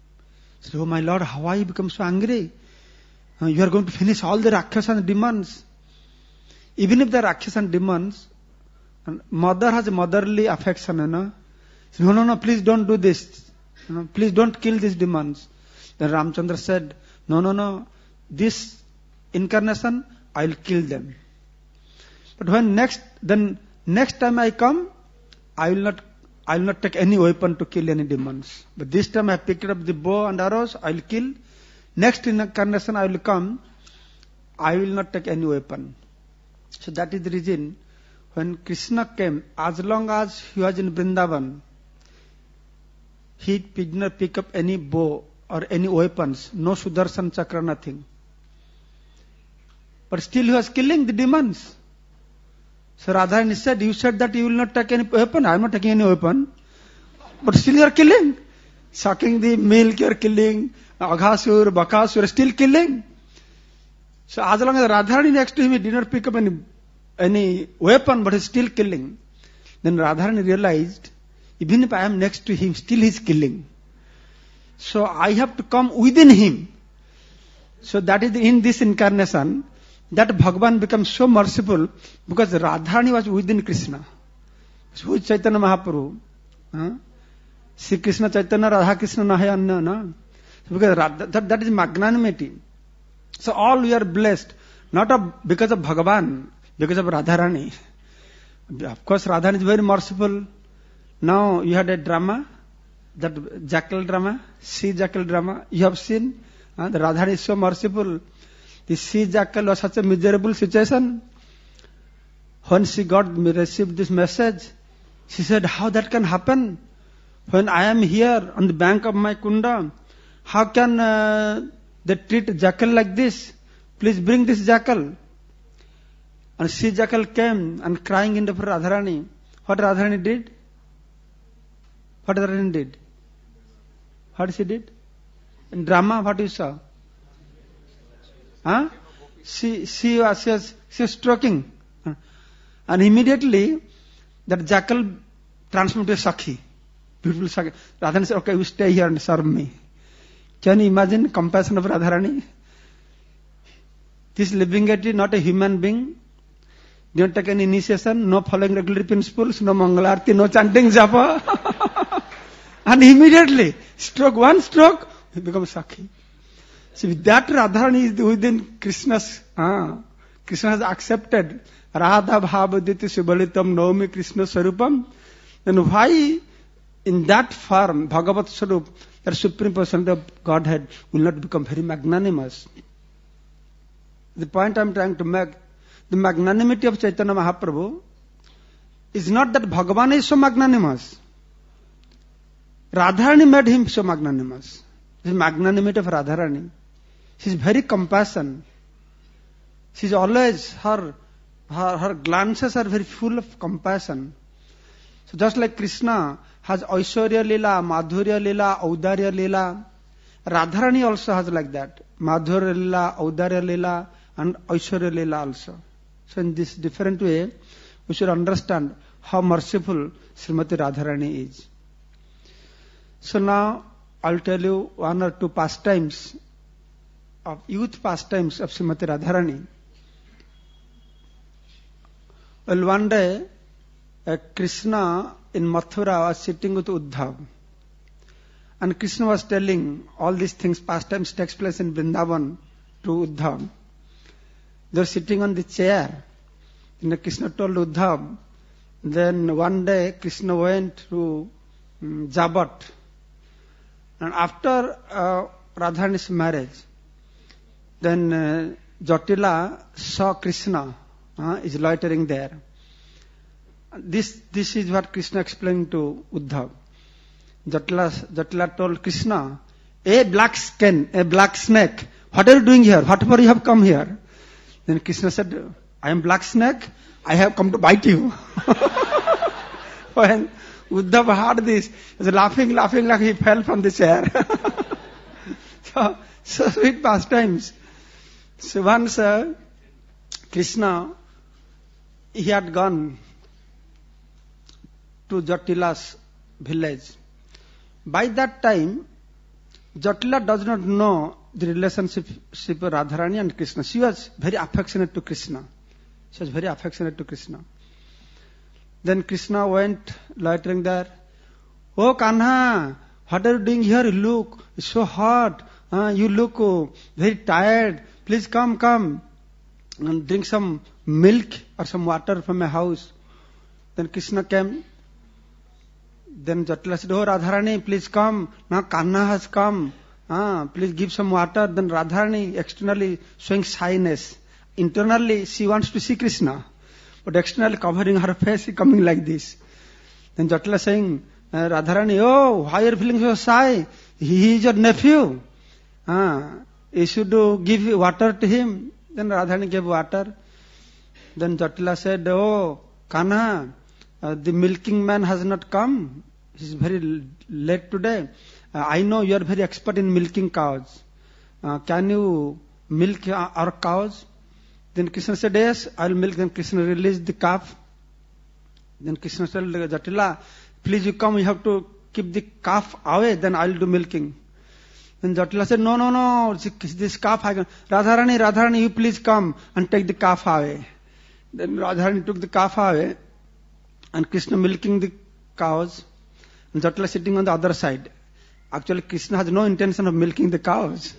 She said, oh my Lord, why you become so angry? You are going to finish all the rakshasas and demons. Even if they are rakshasas and demons, and mother has a motherly affection, She said, no, please don't do this. Please don't kill these demons. Then Ramchandra said, no, this incarnation, I will kill them. But when next time I come, I will not take any weapon to kill any demons. But this time I picked up the bow and arrows, I will kill. Next incarnation I will come, I will not take any weapon. So that is the reason when Krishna came, as long as he was in Vrindavan, he did not pick up any bow or any weapons, no Sudarshan Chakra, nothing. But still he was killing the demons. So Radharani said, you said that you will not take any weapon. I am not taking any weapon. But still you are killing. Sucking the milk, you are killing. Aghasur, Bakasur, still killing. So as long as Radharani next to him, he did not pick up any weapon, but he is still killing. Then Radharani realized, even if I am next to him, still he is killing. So I have to come within him. So that is in this incarnation, that Bhagavan becomes so merciful because Radharani was within Krishna. Who is Chaitanya Mahaprabhu? Sri Krishna Chaitanya Radha Krishna Nahaya, no? Because that is magnanimity. So all we are blessed, not because of Bhagavan, because of Radharani. Of course, Radharani is very merciful. Now you had a drama, that jackal drama, sea jackal drama. You have seen, the Radharani is so merciful. The sea jackal was such a miserable situation. When she received this message, she said, how that can happen? When I am here on the bank of my kunda, how can they treat jackal like this? Please bring this jackal. And sea jackal came and crying in front of Radharani. What Radharani did? What Radharani did? What she did? In drama, what you saw? Huh? She was stroking. And immediately, that jackal transformed to Sakhi. Beautiful Sakhi. Radharani said, okay, you stay here and serve me. Can you imagine compassion of Radharani? This living entity, not a human being. Didn't take any initiation, no following regular principles, no Mangalarti, no chanting japa. And immediately, one stroke, he becomes Sakhi. See, with that Radharani is within Krishna's, Krishna has accepted Radha Bhavaditi Subalitam Naumi Krishna Sarupam. Then why in that form, Bhagavat Sarup, that Supreme Person of Godhead will not become very magnanimous? The point I am trying to make, the magnanimity of Chaitanya Mahaprabhu is not that Bhagavan is so magnanimous. Radharani made him so magnanimous. The magnanimity of Radharani. She is very compassionate. She is always, her glances are very full of compassion. So just like Krishna has Aishwarya Lila, Madhurya Lila, Audarya Lila, Radharani also has like that. Madhurya Lila, Audarya Lila, and Aishwarya Lila also. So in this different way, we should understand how merciful Srimati Radharani is. So now, I'll tell you one or two pastimes of youth pastimes of Srimati Radharani. Well, one day, Krishna in Mathura was sitting with Uddhav. And Krishna was telling all these things, pastimes takes place in Vrindavan to Uddhav. They were sitting on the chair. And Krishna told Uddhav. Then one day Krishna went to Jabat. And after Radharani's marriage, then Jatila saw Krishna is loitering there. This is what Krishna explained to Uddhav. Jatila told Krishna, a black snake, what are you doing here? What for you have come here? Then Krishna said, I am black snake, I have come to bite you. When Uddhav heard this, he was laughing like he fell from the chair. So sweet pastimes. So once Krishna, he had gone to Jatila's village. By that time, Jatila does not know the relationship of Radharani and Krishna. She was very affectionate to Krishna. Then Krishna went loitering there. Oh Kanha, what are you doing here? Look, it's so hot. You look very tired. Please come and drink some milk or some water from my house. Then Krishna came. Then Jatila said, oh Radharani, please come. Now Kanha has come. Please give some water. Then Radharani externally showing shyness. Internally she wants to see Krishna. But externally covering her face, she coming like this. Then Jatila saying, Radharani, oh, why are you feeling so shy? He is your nephew. You should give water to him. Then Radharani gave water. Then Jatila said, oh, Kanha, the milking man has not come. He is very late today. I know you are very expert in milking cows. Can you milk our cows? Then Krishna said, yes, I will milk. Then Krishna released the calf. Then Krishna said, Jatila, please you come, you have to keep the calf away, then I will do milking. Then Jatila said, no, this calf I can. Radharani, you please come and take the calf away. Then Radharani took the calf away and Krishna milking the cows and Jatila sitting on the other side. Actually, Krishna has no intention of milking the cows.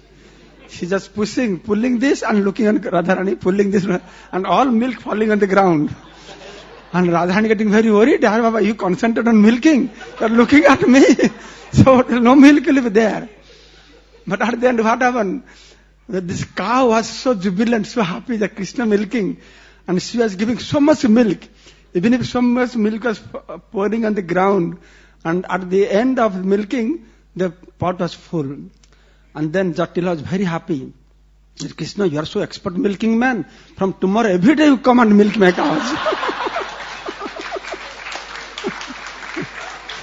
She's just pulling this and looking at Radharani, pulling this and all milk falling on the ground. And Radharani getting very worried. Baba, you concentrate on milking. You're looking at me. So no milk will be there. But at the end, what happened? This cow was so jubilant, so happy that Krishna milking. And she was giving so much milk. Even if so much milk was pouring on the ground. And at the end of milking, the pot was full. And then Jatila was very happy. He said, Krishna, you are so expert milking man. From tomorrow, every day you come and milk my cows.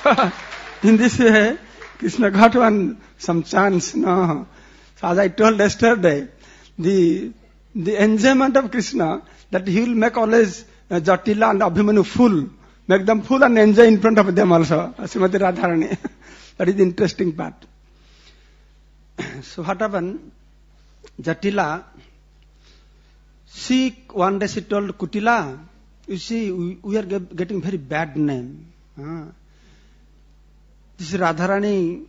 So in this way, Krishna got some chance. No. So as I told yesterday, the enjoyment of Krishna, that he will make always Jatila and Abhimanyu full, make them full and enjoy in front of them also, Srimati Radharani. That is the interesting part. So what happened? Jatila, one day she told Kutila, you see, we are getting very bad name. This Radharani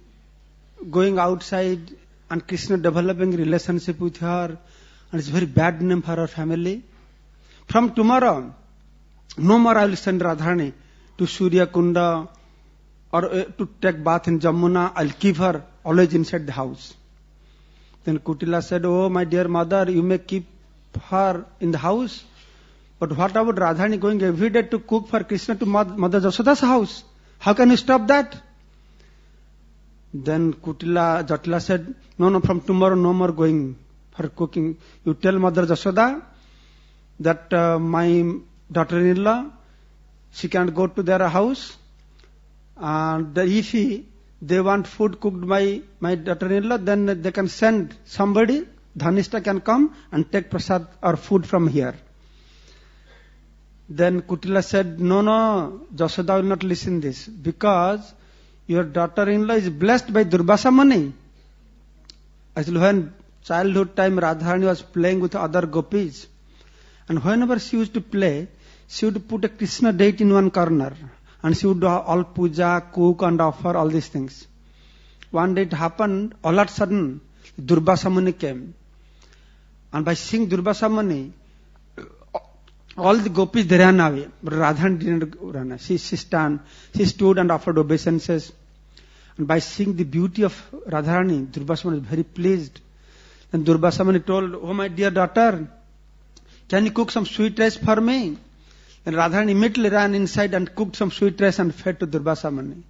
going outside and Krishna developing relationship with her, and it's very bad name for our family. From tomorrow, no more I will send Radharani to Surya Kunda or to take bath in Jamuna. I'll keep her always inside the house. Then Kutila said, oh my dear mother, you may keep her in the house, but what about Radharani going every day to cook for Krishna to Mother Jasoda's house? How can you stop that? Then Jatila said, no, from tomorrow no more going for cooking. You tell Mother Jasoda that my daughter-in-law, she can't go to their house. And if they want food cooked by my daughter-in-law, then they can send somebody, Dhanishta can come and take prasad or food from here. Then Kutila said, no, Jasoda will not listen this, because your daughter-in-law is blessed by Durvasa Muni. Actually, when childhood time Radharani was playing with other gopis, and whenever she used to play, she would put a Krishna deity in one corner, and she would do all puja, cook and offer all these things. One day it happened, all of a sudden, Durvasa Muni came. And by seeing Durvasa Muni, all the gopis, they ran away. But Radharani didn't run away. She stood and offered obeisances. And by seeing the beauty of Radharani, Durvasa Muni was very pleased. Then Durvasa Muni told, oh my dear daughter, can you cook some sweet rice for me? Then Radharani immediately ran inside and cooked some sweet rice and fed to Durvasa Muni.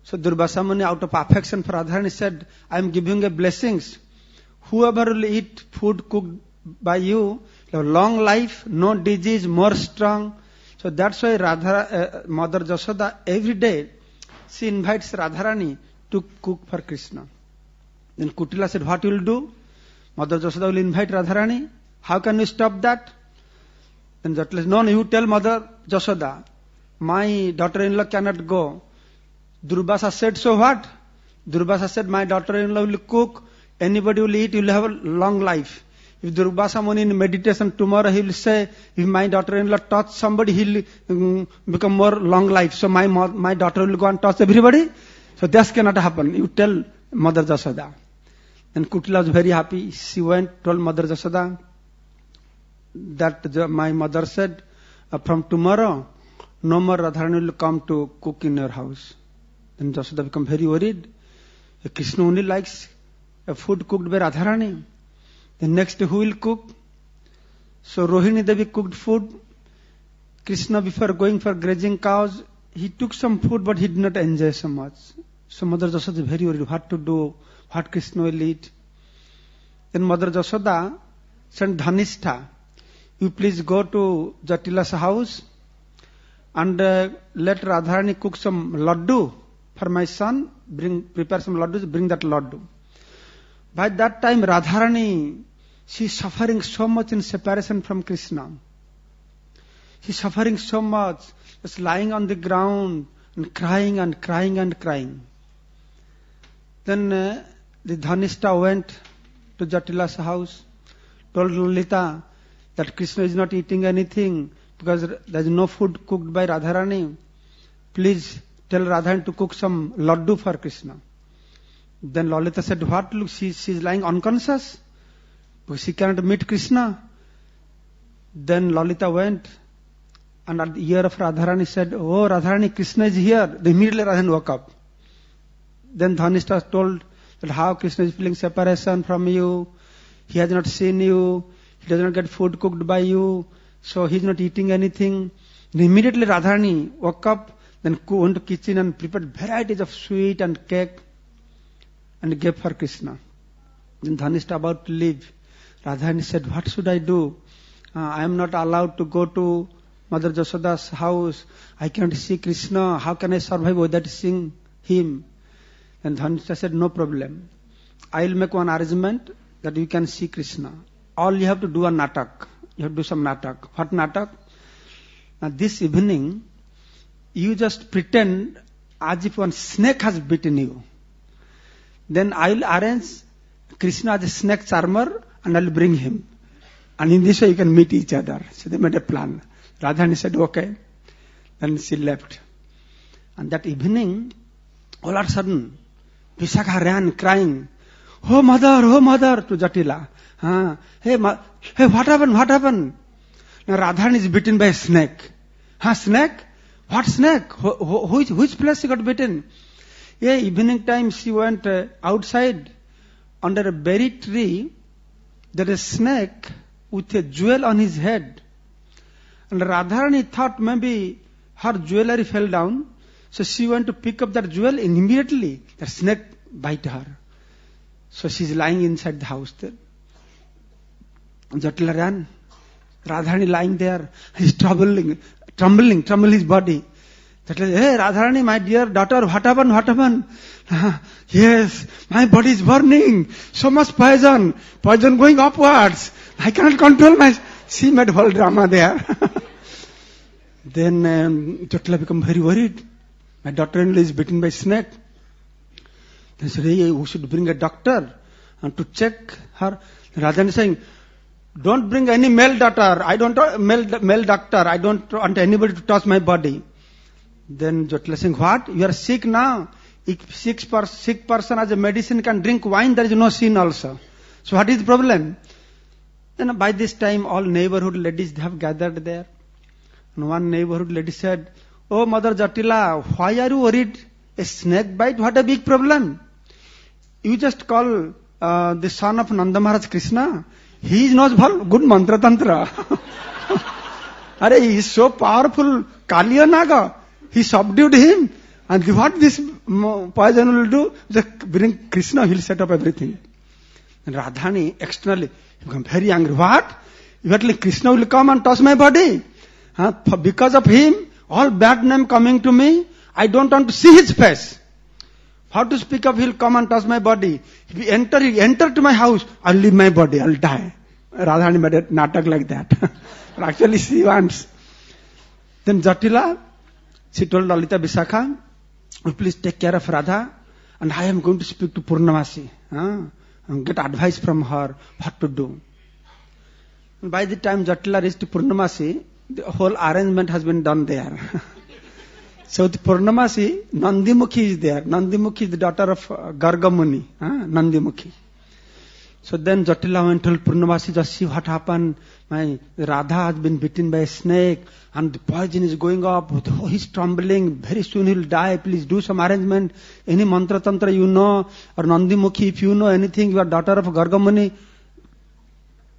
So Durvasa Muni, out of affection for Radharani, said, I am giving you blessings. Whoever will eat food cooked by you, have long life, no disease, more strong. So that's why Mother Jasoda, every day, she invites Radharani to cook for Krishna. Then Kutila said, what will you do? Mother Jasoda will invite Radharani. How can you stop that? Then Jatila said, no, you tell Mother Jasoda, my daughter-in-law cannot go. Durvasa said, so what? Durvasa said, my daughter-in-law will cook, anybody will eat, you will have a long life. If Durvasa Muni in meditation tomorrow, he will say, if my daughter-in-law touch somebody, he will become more long life. So my daughter will go and touch everybody. So this cannot happen. You tell Mother Jasoda. Then Kutila was very happy. She went, told Mother Jasoda that my mother said, from tomorrow, no more Radharani will come to cook in your house. Then Jasoda became very worried. Krishna only likes food cooked by Radharani. The next who will cook? So Rohini Devi cooked food. Krishna, before going for grazing cows, he took some food, but he did not enjoy so much. So Mother Jasoda is very worried what to do, what Krishna will eat. Then Mother Jasoda sent Dhanishta, you please go to Jatila's house and let Radharani cook some laddu for my son. Prepare some laddus, bring that laddu. By that time, Radharani, she is suffering so much in separation from Krishna. She is suffering so much, just lying on the ground and crying and crying and crying. Then the Dhanishta went to Jatila's house, told Lalita that Krishna is not eating anything because there is no food cooked by Radharani. Please tell Radharani to cook some laddu for Krishna. Then Lalita said, what? Look, she is lying unconscious because she cannot meet Krishna. Then Lalita went and at the ear of Radharani said, oh Radharani, Krishna is here. Then immediately Radharani woke up. Then Dhanishta told that how Krishna is feeling separation from you. He has not seen you. He does not get food cooked by you. So he is not eating anything. Then immediately Radharani woke up, then went to kitchen and prepared varieties of sweet and cake and gave for Krishna. Then Dhanishta about to leave. Radharani said, what should I do? I am not allowed to go to Mother Jashoda's house. I can't see Krishna. How can I survive without seeing him? And Dhanishta said, no problem. I will make one arrangement that you can see Krishna. All you have to do a natak. You have to do some natak. What natak? Now this evening, you just pretend as if one snake has bitten you. Then I will arrange Krishna as a snake charmer and I will bring him. And in this way you can meet each other. So they made a plan. Radharani said, okay. Then she left. And that evening, all of a sudden, Vishakha ran crying, oh mother, to Jatila. Hey, what happened? Now Radharani is bitten by a snake. Snake? What snake? Which place she got bitten? Yeah, evening time she went outside under a berry tree. There is a snake with a jewel on his head. And Radharani thought maybe her jewelry fell down. So she went to pick up that jewel and immediately the snake bite her. So she's lying inside the house there. Jatila ran. Radharani lying there. He's trembling his body. Jatila, hey Radharani, my dear daughter, what happened? Yes, my body is burning. So much poison going upwards. I cannot control she made whole drama there. Then Jatila became very worried. My daughter-in-law is bitten by snake. They said, hey, we should bring a doctor and to check her. Radharani is saying, don't bring any male doctor. I don't want male doctor. I don't want anybody to touch my body. Then Jatila saying, what? You are sick now. If sick person as a medicine can drink wine, there is no sin also. So what is the problem? Then by this time, all neighborhood ladies have gathered there. And one neighborhood lady said, oh Mother Jatila, why are you worried? A snake bite? What a big problem. You just call the son of Nanda Maharaj Krishna. He knows good mantra tantra. He is so powerful. Kaliya Naga. He subdued him. And what this poison will do? Just bring Krishna, he will set up everything. And Radharani externally become very angry. What? You are telling Krishna will come and touch my body? Because of him, all bad name coming to me. I don't want to see his face. How to speak of, he'll come and touch my body. If he enter to my house, I'll leave my body, I'll die. Radharani made a natak like that. But actually she wants. Then Jatila, she told Lalita Vishakha, oh, please take care of Radha, and I am going to speak to Purnamasi. And get advice from her what to do. And by the time Jatila reached Purnamasi, the whole arrangement has been done there. So the Purnamasi, Nandimukhi is there. Nandimukhi is the daughter of Gargamuni. Nandimukhi. So then Jatila went to Purnamasi, just see what happened. My Radha has been bitten by a snake and the poison is going up. Oh, he's trembling. Very soon he'll die. Please do some arrangement. Any mantra tantra you know, or Nandimukhi, if you know anything, you are daughter of Gargamuni.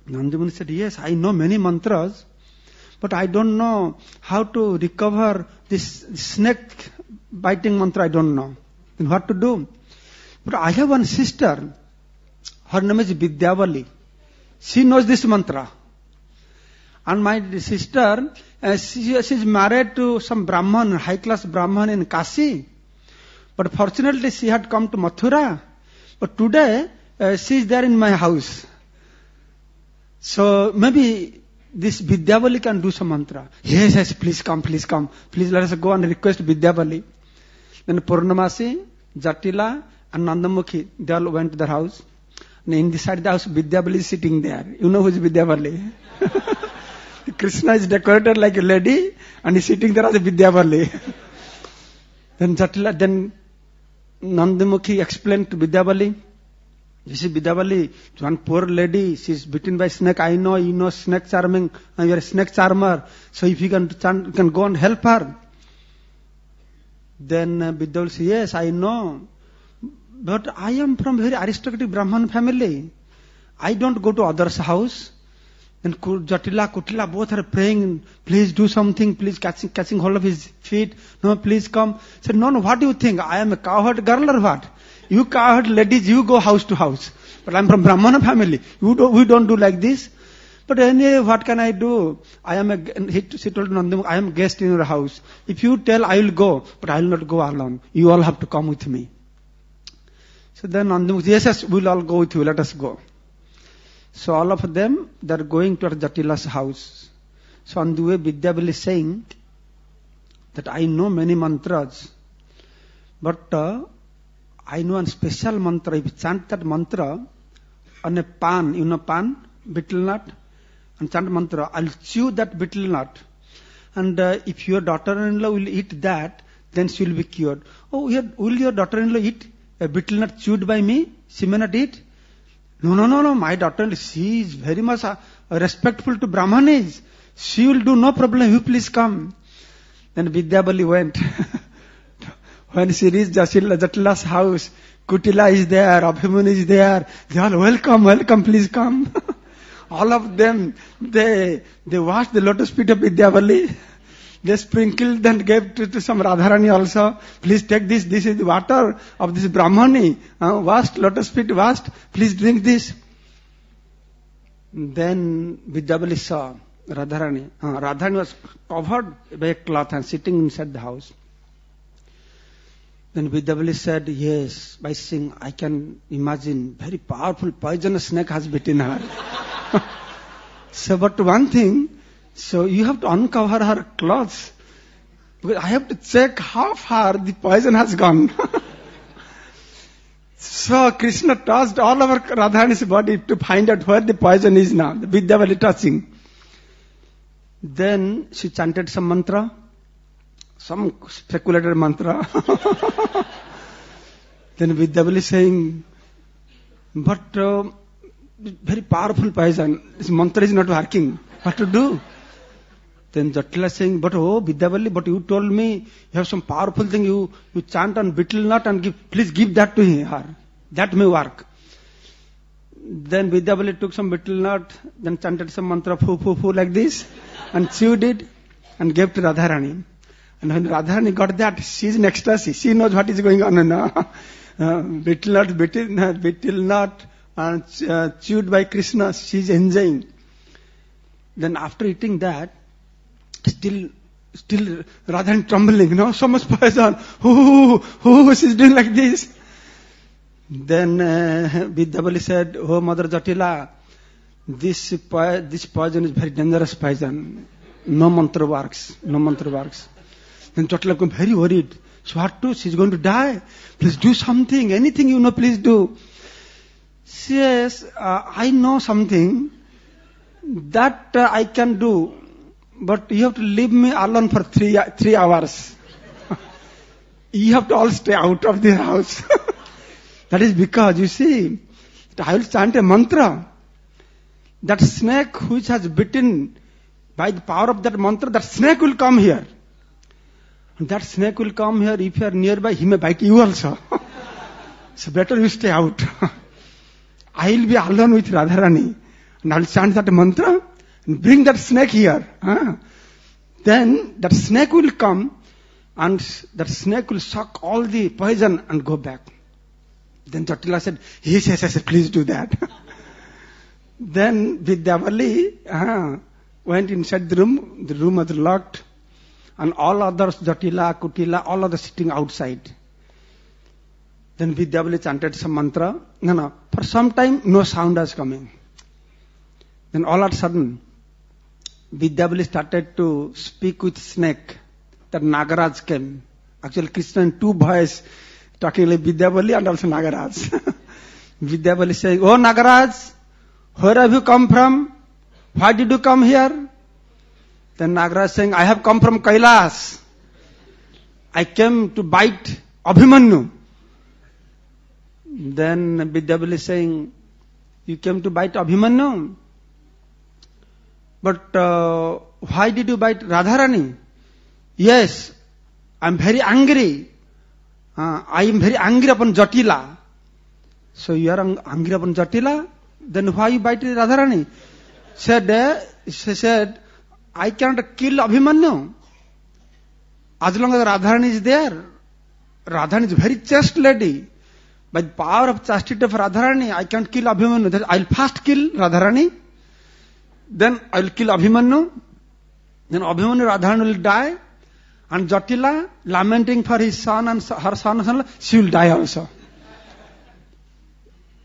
Nandimuni said, yes, I know many mantras, but I don't know how to recover this snake biting mantra. I don't know. Then what to do? But I have one sister. Her name is Vidyavali. She knows this mantra. And my sister, she is married to some Brahman, high-class Brahman in Kashi. But fortunately, she had come to Mathura. But today, she is there in my house. So maybe this Vidyavali can do some mantra. Yes, please come. Please let us go and request Vidyavali. Then Purnamasi, Jatila, and Nandamukhi, they all went to their house. And inside the house, Vidyavali is sitting there. You know who is Vidyavali? Krishna is decorated like a lady, and he's sitting there as a Vidyavali. Then Nandamukhi explained to Vidyavali, this is Vidyavali, one poor lady, she's bitten by snake. I know, you know snake charming, and you are a snake charmer. So if you can go and help her. Then Vidyavali said, yes, I know. But I am from very aristocratic Brahman family. I don't go to others' house. Then Jatila, Kutila both are praying, please do something, please catching hold of his feet. No, please come. Said, no, what do you think? I am a cowherd girl or what? You cowherd ladies, you go house to house. But I am from Brahmana family. We don't do like this. But But anyway, what can I do? She told Nandamukh, I am guest in your house. If you tell, I will go, but I will not go alone. You all have to come with me. So then Nandamukh, yes, we will all go with you, let us go. So all of them, they are going to Jatila's house. So on the way, Vidyabali is saying that I know many mantras, but I know a special mantra. If you chant that mantra on a pan, you know pan, betel nut, and chant mantra, I'll chew that betel nut. And if your daughter-in-law will eat that, then she will be cured. Oh, will your daughter-in-law eat a betel nut chewed by me? She may not eat. No. My daughter, she is very much respectful to Brahmanis. She will do no problem. You please come. Then Vidyabali went. When she reached Jatila's house, Kutila is there, Abhimanyu is there. They all, welcome, please come. All of them, they washed the lotus feet of Vidyabali. They sprinkled and gave to some Radharani also. Please take this. This is the water of this Brahmani. Washed, lotus feet washed. Please drink this. Then Vidyabali saw Radharani. Radharani was covered by a cloth and sitting inside the house. Then Vidyabali said, yes, by seeing, I can imagine very powerful poisonous snake has bitten her. So, but one thing, so you have to uncover her clothes, because I have to check how far the poison has gone. So Krishna touched all over Radharani's body to find out where the poison is now. The Vidyabali touching. Then she chanted some mantra, some speculated mantra. Then Vidyabali saying, but very powerful poison. This mantra is not working. What to do? Then Jatila saying, but Vidyabali, but you told me you have some powerful thing. You chant on betel nut and please give that to her. That may work. Then Vidyabali took some betel nut, then chanted some mantra, foo like this, and chewed it and gave to Radharani. And when Radharani got that, she is in ecstasy. She knows what is going on. Betel nut, and chewed by Krishna, she is enjoying. Then after eating that, still Radharani trembling, so much poison. She is doing like this. Then Vidyabali said, oh Mother Jatila, this poison is very dangerous poison. No mantra works. Then Jatila became very worried. So what to? She's going to die. Please do something. Anything you know, please do. She says, I know something that I can do, but you have to leave me alone for 3 hours. You have to all stay out of the house. That is because, you see, I will chant a mantra. That snake which has bitten, by the power of that mantra, that snake will come here. And that snake will come here. If you are nearby, he may bite you also. So better you stay out. I will be alone with Radharani. And I will chant that mantra and bring that snake here. Then that snake will come and that snake will suck all the poison and go back. Then Jatila said, yes, please do that. Then Vidyabali went inside the room was locked, and all others, Jatila, Kutila, all others sitting outside. Then Vidyabali chanted some mantra. No, for some time, no sound was coming. Then all of a sudden, Vidyabali started to speak with snake. That Nagaraj came. Actually, Krishna in 2 voices, talking like Vidyabali and also Nagaraj. Vidyabali saying, oh Nagaraj, where have you come from? Why did you come here? Then Nagaraj saying, I have come from Kailas. I came to bite Abhimanyu. Then Vidyabali saying, you came to bite Abhimanyu? But why did you bite Radharani? Yes, I am very angry. I am very angry upon Jatila. So you are angry upon Jatila? Then why you bite Radharani? She said, I cannot kill Abhimanyu. As long as Radharani is there, Radharani is a very chaste lady. By the power of chastity of Radharani, I can't kill Abhimanyu. I will first kill Radharani. then I will kill Abhimanyu. Then Abhimanyu Radharani will die. And Jatila, lamenting for his son and her son, she will die also.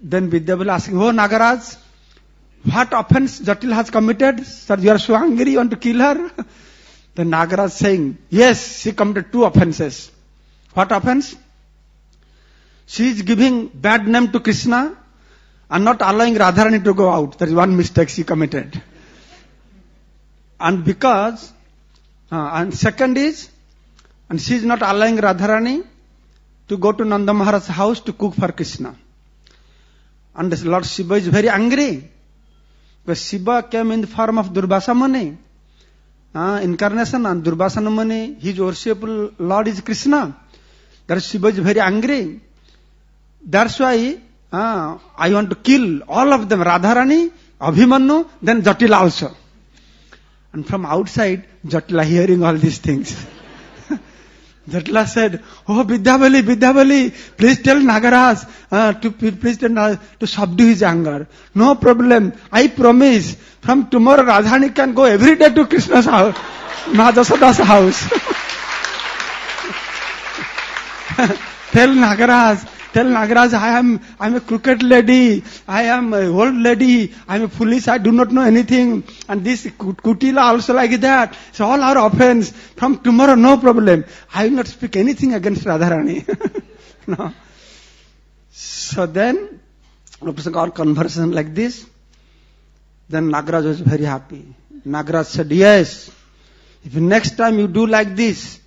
Then Vidya will ask, oh Nagaraj, what offense Jatila has committed? Sir, you are so angry, you want to kill her? Then Nagaraj saying, yes, she committed 2 offenses. What offense? She is giving bad name to Krishna and not allowing Radharani to go out. That is one mistake she committed. And because, and second is, and she is not allowing Radharani to go to Nanda Maharaj's house to cook for Krishna. And Lord Shiva is very angry. Because Shiva came in the form of Durvasa Muni. Incarnation, and Durvasa Muni, his worshipful Lord is Krishna. That Shiva is very angry. That's why I want to kill all of them, Radharani, Abhimanyu, then Jatila also. And from outside, Jatila hearing all these things. Jatila said, oh Vidyavali, please tell Nagaraj to subdue his anger. No problem. I promise, from tomorrow Radharani can go every day to Krishna's house, Mahajasada's house. Tell Nagaraj, I am a crooked lady, I am an old lady, I am foolish, I do not know anything. And this Kutila also like that. It's all our offense. From tomorrow, no problem. I will not speak anything against Radharani. No. So then, after all conversation like this, then Nagaraj was very happy. Nagaraj said, yes, if next time you do like this,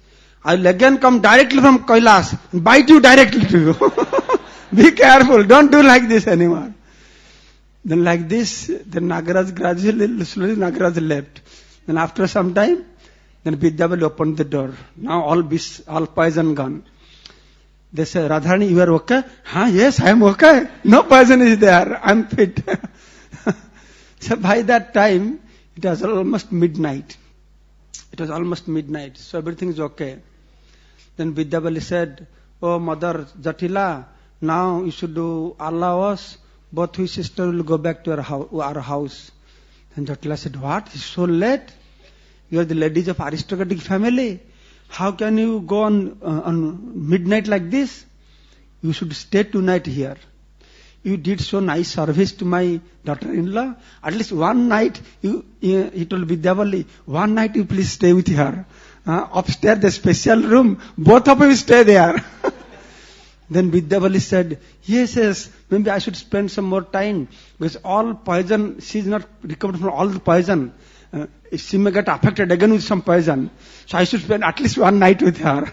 I will again come directly from Kailas and bite you directly to you. Be careful, don't do like this anymore. Then like this, then Nagaraj gradually, slowly Nagaraj left. Then after some time, then Vidyavali opened the door. Now all poison gone. They say, Radharani, you are okay? Yes, I am okay. No poison is there. I am fit. So by that time, it was almost midnight. So everything is okay. Then Vidyavali said, oh Mother Jatila, now you should allow us, both we sisters will go back to our house. Then Jatila said, what? It's so late. You are the ladies of aristocratic family. How can you go on midnight like this? You should stay tonight here. You did so nice service to my daughter-in-law. At least one night, he told Vidyavali, one night you please stay with her. Upstairs, the special room, both of you stay there. Then Vidyavali said, yes, maybe I should spend some more time. Because all poison, she is not recovered from all the poison. She may get affected again with some poison. So I should spend at least one night with her.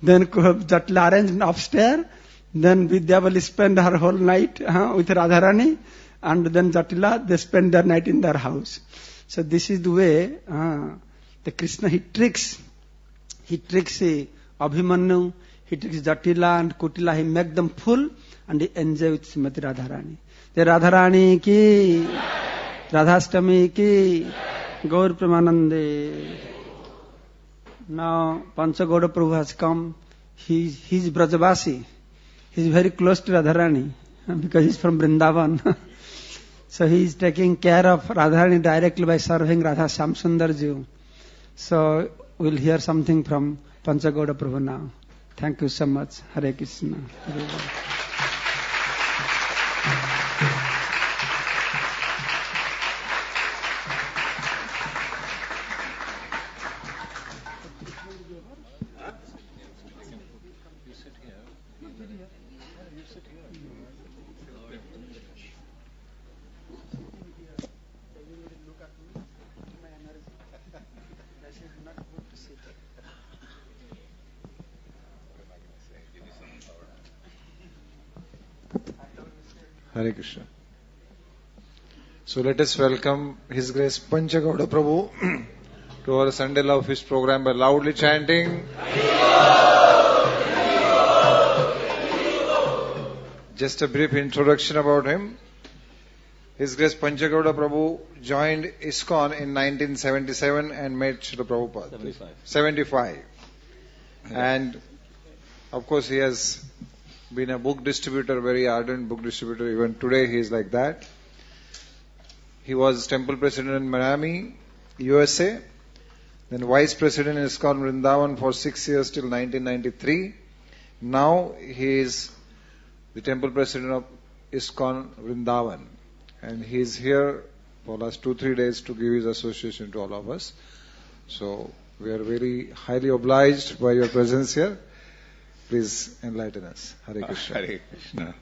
Then Jatila arranged upstairs. Then Vidyavali spent her whole night with Radharani. And then Jatila, they spend their night in their house. So this is the way the Krishna, he tricks Abhimanyu, he tricks Jatila and Kutila, he make them full and he enjoy with Srimati Radharani. The Radharani ki, Radhastami ki, Gaur Premanande. Now Panchagauda Prabhu has come. He's Brajavasi. He's very close to Radharani because he's from Vrindavan. So he is taking care of Radharani directly by serving Radha Shamsundar Ji. So we'll hear something from Panchagauda Prabhu now. Thank you so much. Hare Krishna. Hare Krishna. Hare Krishna. So let us welcome His Grace Panchagauda Prabhu to our Sunday Love Feast program by loudly chanting. Just a brief introduction about him. His Grace Panchagauda Prabhu joined ISKCON in 1977 and met Srila Prabhupada. 75. And of course he has been a book distributor, very ardent book distributor. Even today he is like that. He was temple president in Miami, USA. Then vice president in ISKCON Vrindavan for 6 years till 1993. Now he is the temple president of ISKCON Vrindavan. And he is here for last 2-3 days to give his association to all of us. So we are very highly obliged by your presence here. Please enlighten us. Hare Krishna. Hare Krishna.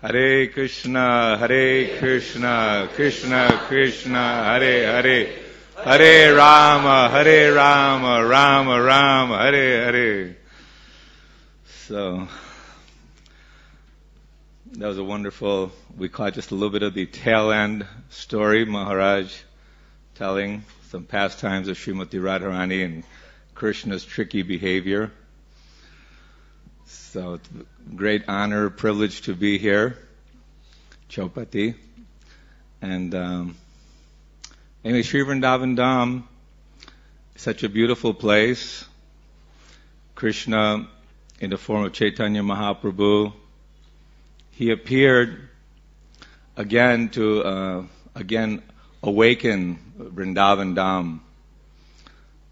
Hare Krishna, Hare Krishna, Krishna Krishna, Hare Hare. Hare Rama, Rama Rama, Hare Hare. So, that was a wonderful, we caught just a little bit of the tail end story, Maharaj telling some pastimes of Srimati Radharani and Krishna's tricky behavior. So, it's a great honor, privilege to be here, Chaupati. And anyway, Sri Vrindavan Dham is such a beautiful place. Krishna, in the form of Chaitanya Mahaprabhu, he appeared again to awaken Vrindavan Dham.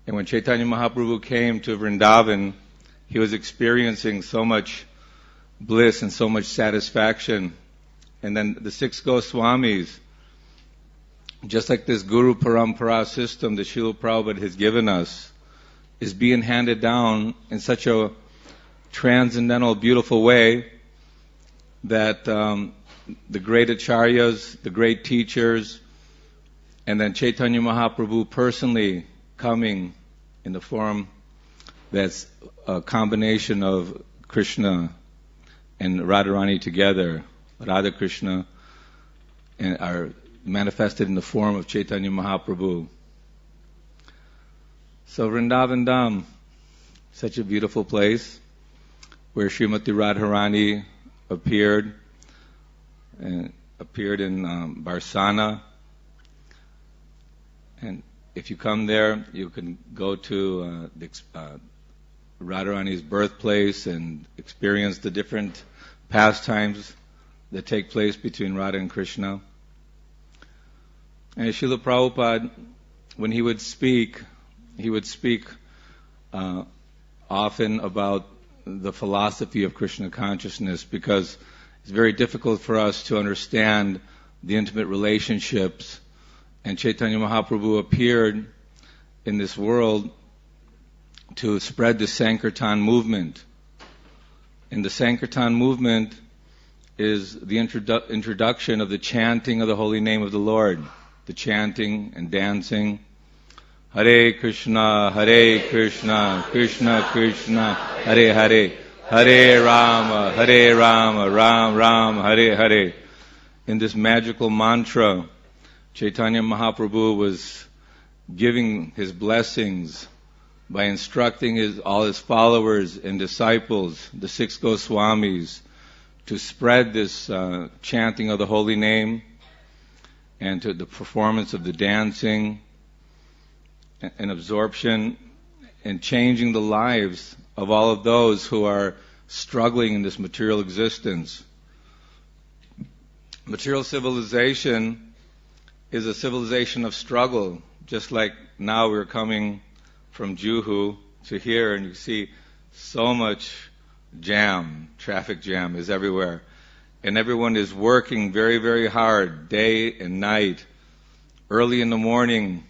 And when Chaitanya Mahaprabhu came to Vrindavan, he was experiencing so much bliss and so much satisfaction. And then the 6 Goswamis, just like this Guru Parampara system that Srila Prabhupada has given us, is being handed down in such a transcendental, beautiful way that the great acharyas, the great teachers, and then Chaitanya Mahaprabhu personally coming in the form that's a combination of Krishna and Radharani together, Radha Krishna, and are manifested in the form of Chaitanya Mahaprabhu. So Vrindavan Dham, such a beautiful place where Srimati Radharani appeared in Barsana. And if you come there, you can go to Radharani's birthplace and experience the different pastimes that take place between Radha and Krishna. And Srila Prabhupada, when he would speak often about the philosophy of Krishna consciousness, because it's very difficult for us to understand the intimate relationships. And Chaitanya Mahaprabhu appeared in this world to spread the Sankirtan movement. And the Sankirtan movement is the introduction of the chanting of the holy name of the Lord, the chanting and dancing. Hare Krishna, Krishna Krishna, Hare Hare, Hare Rama, Ram Ram, Hare Hare. In this magical mantra, Chaitanya Mahaprabhu was giving his blessings by instructing all his followers and disciples, the 6 Goswamis, to spread this chanting of the holy name and to the performance of the dancing and absorption and changing the lives of all of those who are struggling in this material existence. Material civilization is a civilization of struggle, just like now we're coming from Juhu to here and you see so much traffic jam is everywhere. And everyone is working very, very hard, day and night. Early in the morning,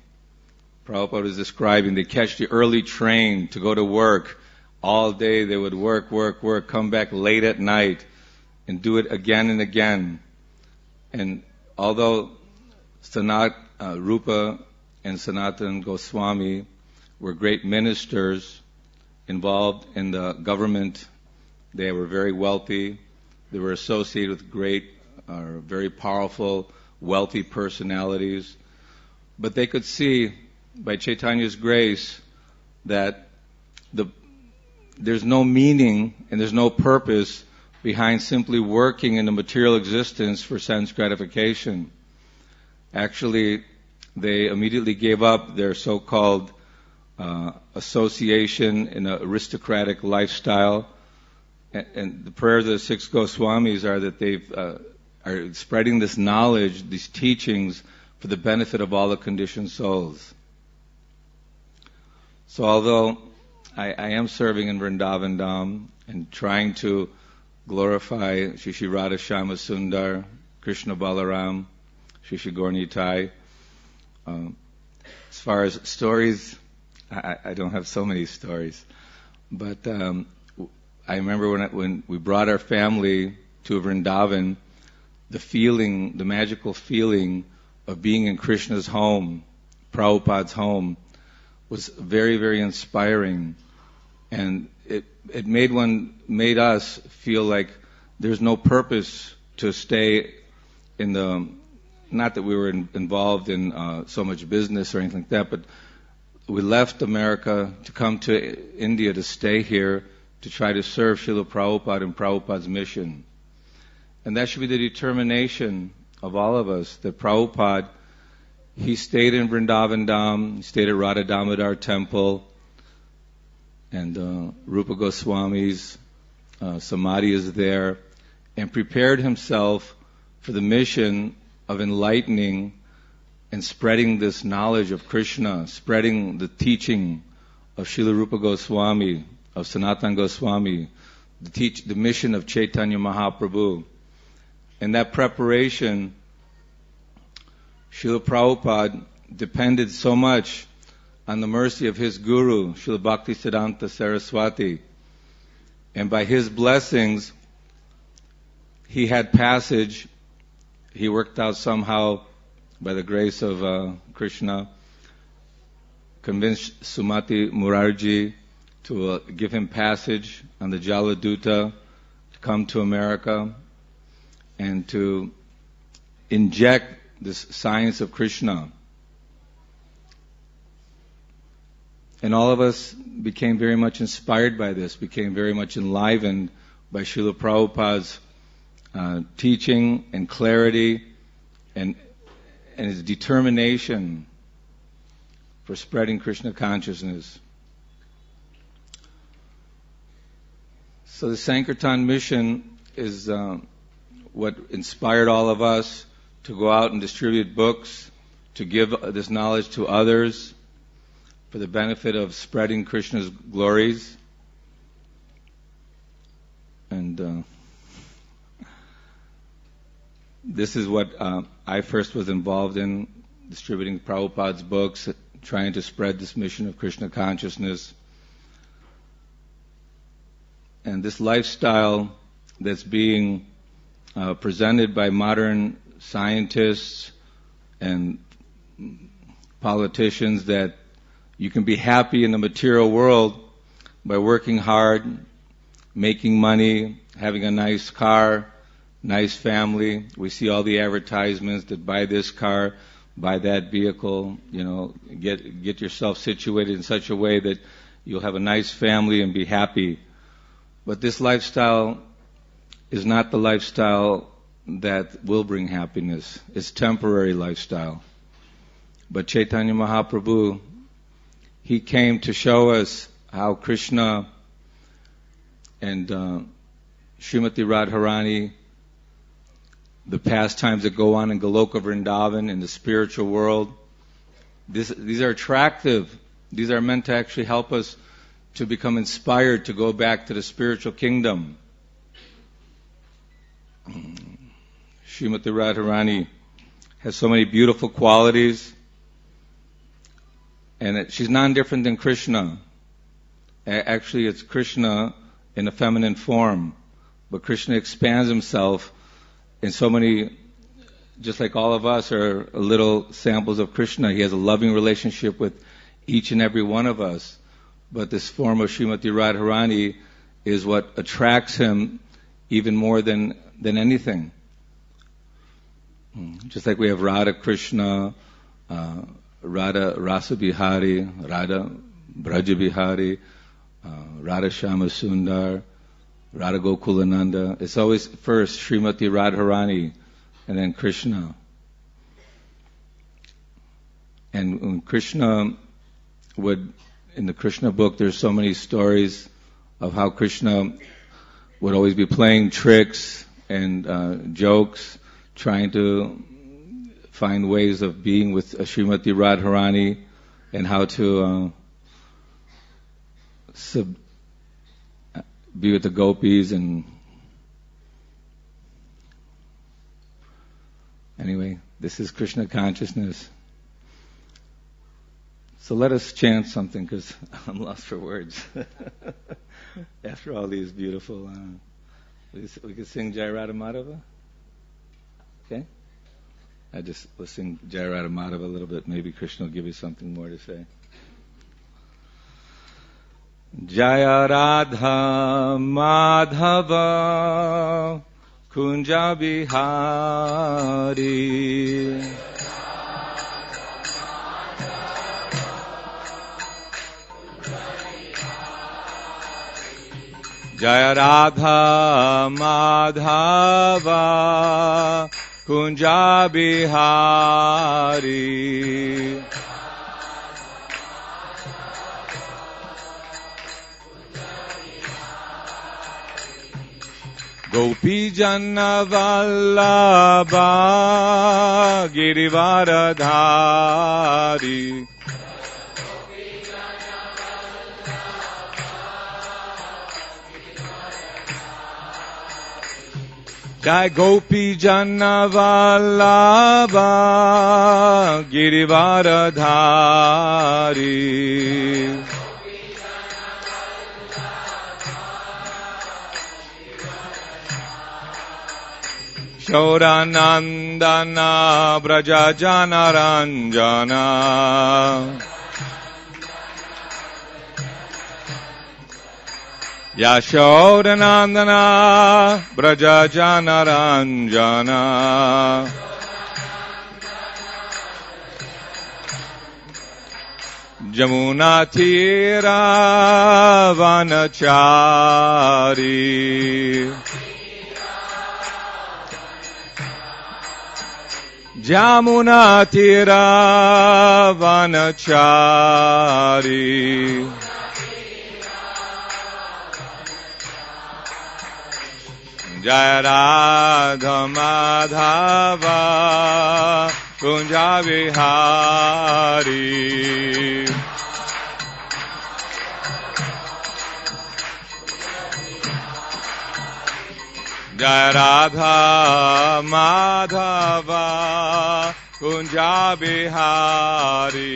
Prabhupada was describing, they catch the early train to go to work. All day they would work, come back late at night and do it again and again. And although Rupa and Sanatana Goswami were great ministers involved in the government, they were very wealthy. They were associated with great, very powerful, wealthy personalities. But they could see, by Chaitanya's grace, that there's no meaning and there's no purpose behind simply working in the material existence for sense gratification. Actually, they immediately gave up their so-called association in an aristocratic lifestyle. And the prayers of the 6 Goswamis are that they are are spreading this knowledge, these teachings, for the benefit of all the conditioned souls. So although I am serving in Vrindavan Dham and trying to glorify Shri Shri Radha Shyama Sundar, Krishna Balaram, Shri Shri Gaur Nitai, as far as stories, I don't have so many stories. But I remember when we brought our family to Vrindavan, the magical feeling of being in Krishna's home, Prabhupada's home, was very, very inspiring. And it made us feel like there's no purpose to stay in the, not that we were involved in so much business or anything like that, but we left America to come to India to stay here to try to serve Srila Prabhupada and Prabhupada's mission. And that should be the determination of all of us, that Prabhupada, he stayed in Vrindavan Dham, he stayed at Radha Damodar Temple, and Rupa Goswami's Samadhi is there, and prepared himself for the mission of enlightening and spreading this knowledge of Krishna, spreading the teaching of Srila Rupa Goswami, of Sanatana Goswami, the mission of Chaitanya Mahaprabhu. In that preparation, Srila Prabhupada depended so much on the mercy of his guru, Srila Bhaktisiddhanta Saraswati. And by his blessings, he had passage. He worked out somehow, by the grace of Krishna, convinced Sumati Murarji to give him passage on the Jaladuta to come to America and to inject this science of Krishna. And all of us became very much inspired by this, became very much enlivened by Srila Prabhupada's teaching and clarity and his determination for spreading Krishna consciousness. So the Sankirtan mission is what inspired all of us to go out and distribute books, to give this knowledge to others for the benefit of spreading Krishna's glories. And this is what I first was involved in, distributing Prabhupada's books, trying to spread this mission of Krishna consciousness. And this lifestyle that's being presented by modern scientists and politicians, that you can be happy in the material world by working hard, making money, having a nice car, nice family. We see all the advertisements that buy this car, buy that vehicle, get yourself situated in such a way that you'll have a nice family and be happy. But this lifestyle is not the lifestyle that will bring happiness. It's temporary lifestyle. But Chaitanya Mahaprabhu, he came to show us how Krishna and Srimati Radharani, the pastimes that go on in Goloka Vrindavan, in the spiritual world, these are attractive. These are meant to actually help us to become inspired to go back to the spiritual kingdom. Srimati Radharani has so many beautiful qualities, and she's non-different than Krishna. Actually, it's Krishna in a feminine form, but Krishna expands himself in so many, just like all of us are little samples of Krishna. He has a loving relationship with each and every one of us. But this form of Srimati Radharani is what attracts him even more than anything. Just like we have Radha Krishna, Radha Rasa Bihari, Radha Braja Bihari, Radha Shyama Sundar, Radha Gokulananda. It's always first Srimati Radharani and then Krishna. And when Krishna would, in the Krishna book, there's so many stories of how Krishna would always be playing tricks and jokes trying to find ways of being with Srimati Radharani and how to be with the gopis. And anyway, this is Krishna consciousness. So let us chant something, because I'm lost for words. After all these beautiful, we could sing Jai Radha Madhava. Okay? Let's sing Jai Radha Madhava a little bit. Maybe Krishna will give you something more to say. Jaya Radha Madhava Kunja Bihari Jaya Radha Madhava Kunja Bihari Gopi Janna Vallabha Girivaradhari Jai Gopi Janna Vallabha Girivaradhari Shodanandana Braja Jana Ranjana Yashodanandana Braja Jana Ranjana Jamuna Tira Vanachari Jamuna Tira Vanachari Jai Radha Madhava Kunja Bihari Jai Radha Madhava Kunja Bihari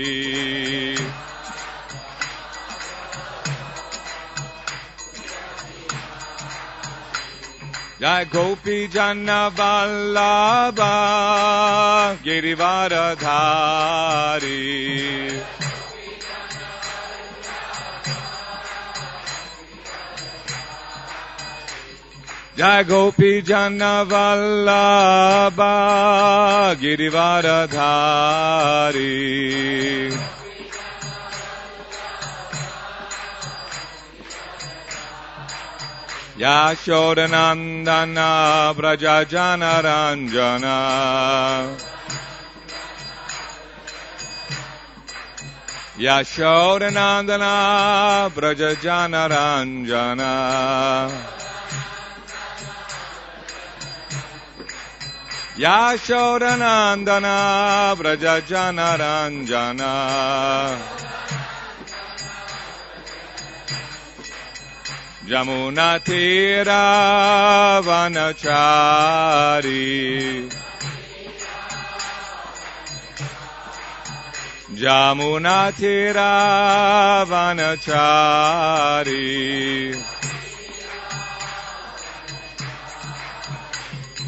Jai Gopi Janna Vallabha Girivaradhari Jai Gopi Janna Vallabha Girivaradhari Yashodanandana Braja Jana Ranjana Yashodanandana Braja Jana Ranjana Yashodanandana Braja Jana Ranjana Jamuna Tira Vanachari Jamuna Tira Vanachari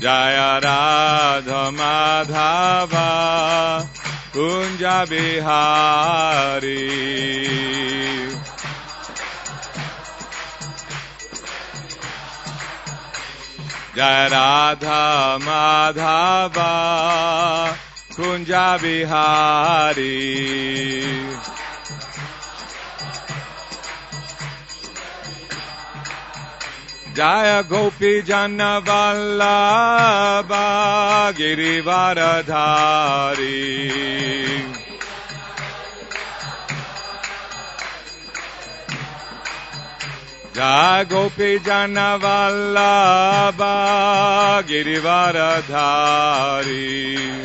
Jaya Radha Madhava Kunja Bihari Jai Radha Madhava Kunja Bihari Jaya Gopi Janna Vallabha Girivaradhari Jai Gopi Jana Vallabha Girivaradhari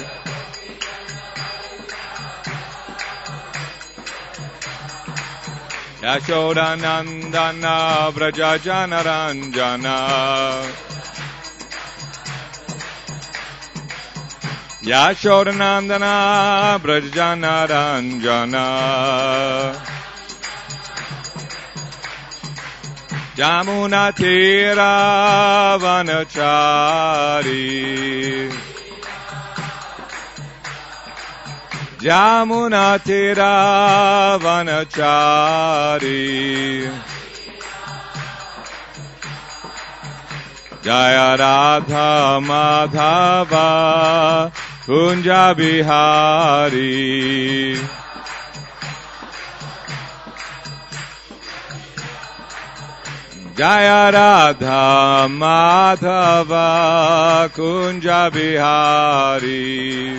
Yashoda Nandana Vraja Jana Ranjana Yashoda Nandana Vraja Jana Ranjana Jamuna Tira Vanachari Jamuna Tira Vanachari Jaya Radha Madhava Kunja Bihari Jaya Radha Madhava Kunja Bihari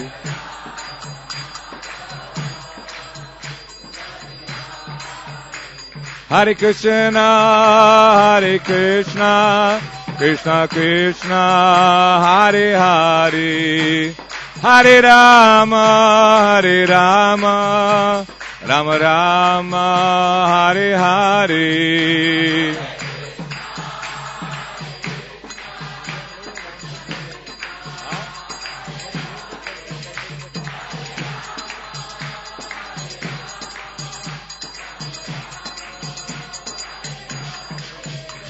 Hare Krishna Hare Krishna Krishna Krishna Hare Hare Hare Rama Hare Rama Rama Rama Hare Hare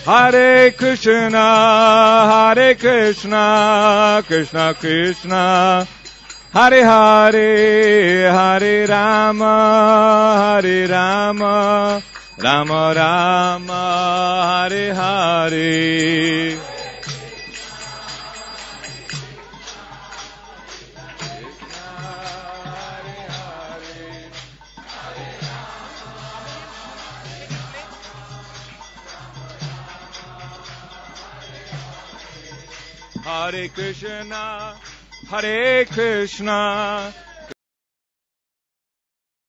Hare Krishna, Krishna Krishna, Hare Hare, Hare Rama, Rama Rama, Hare Hare. Hare Krishna,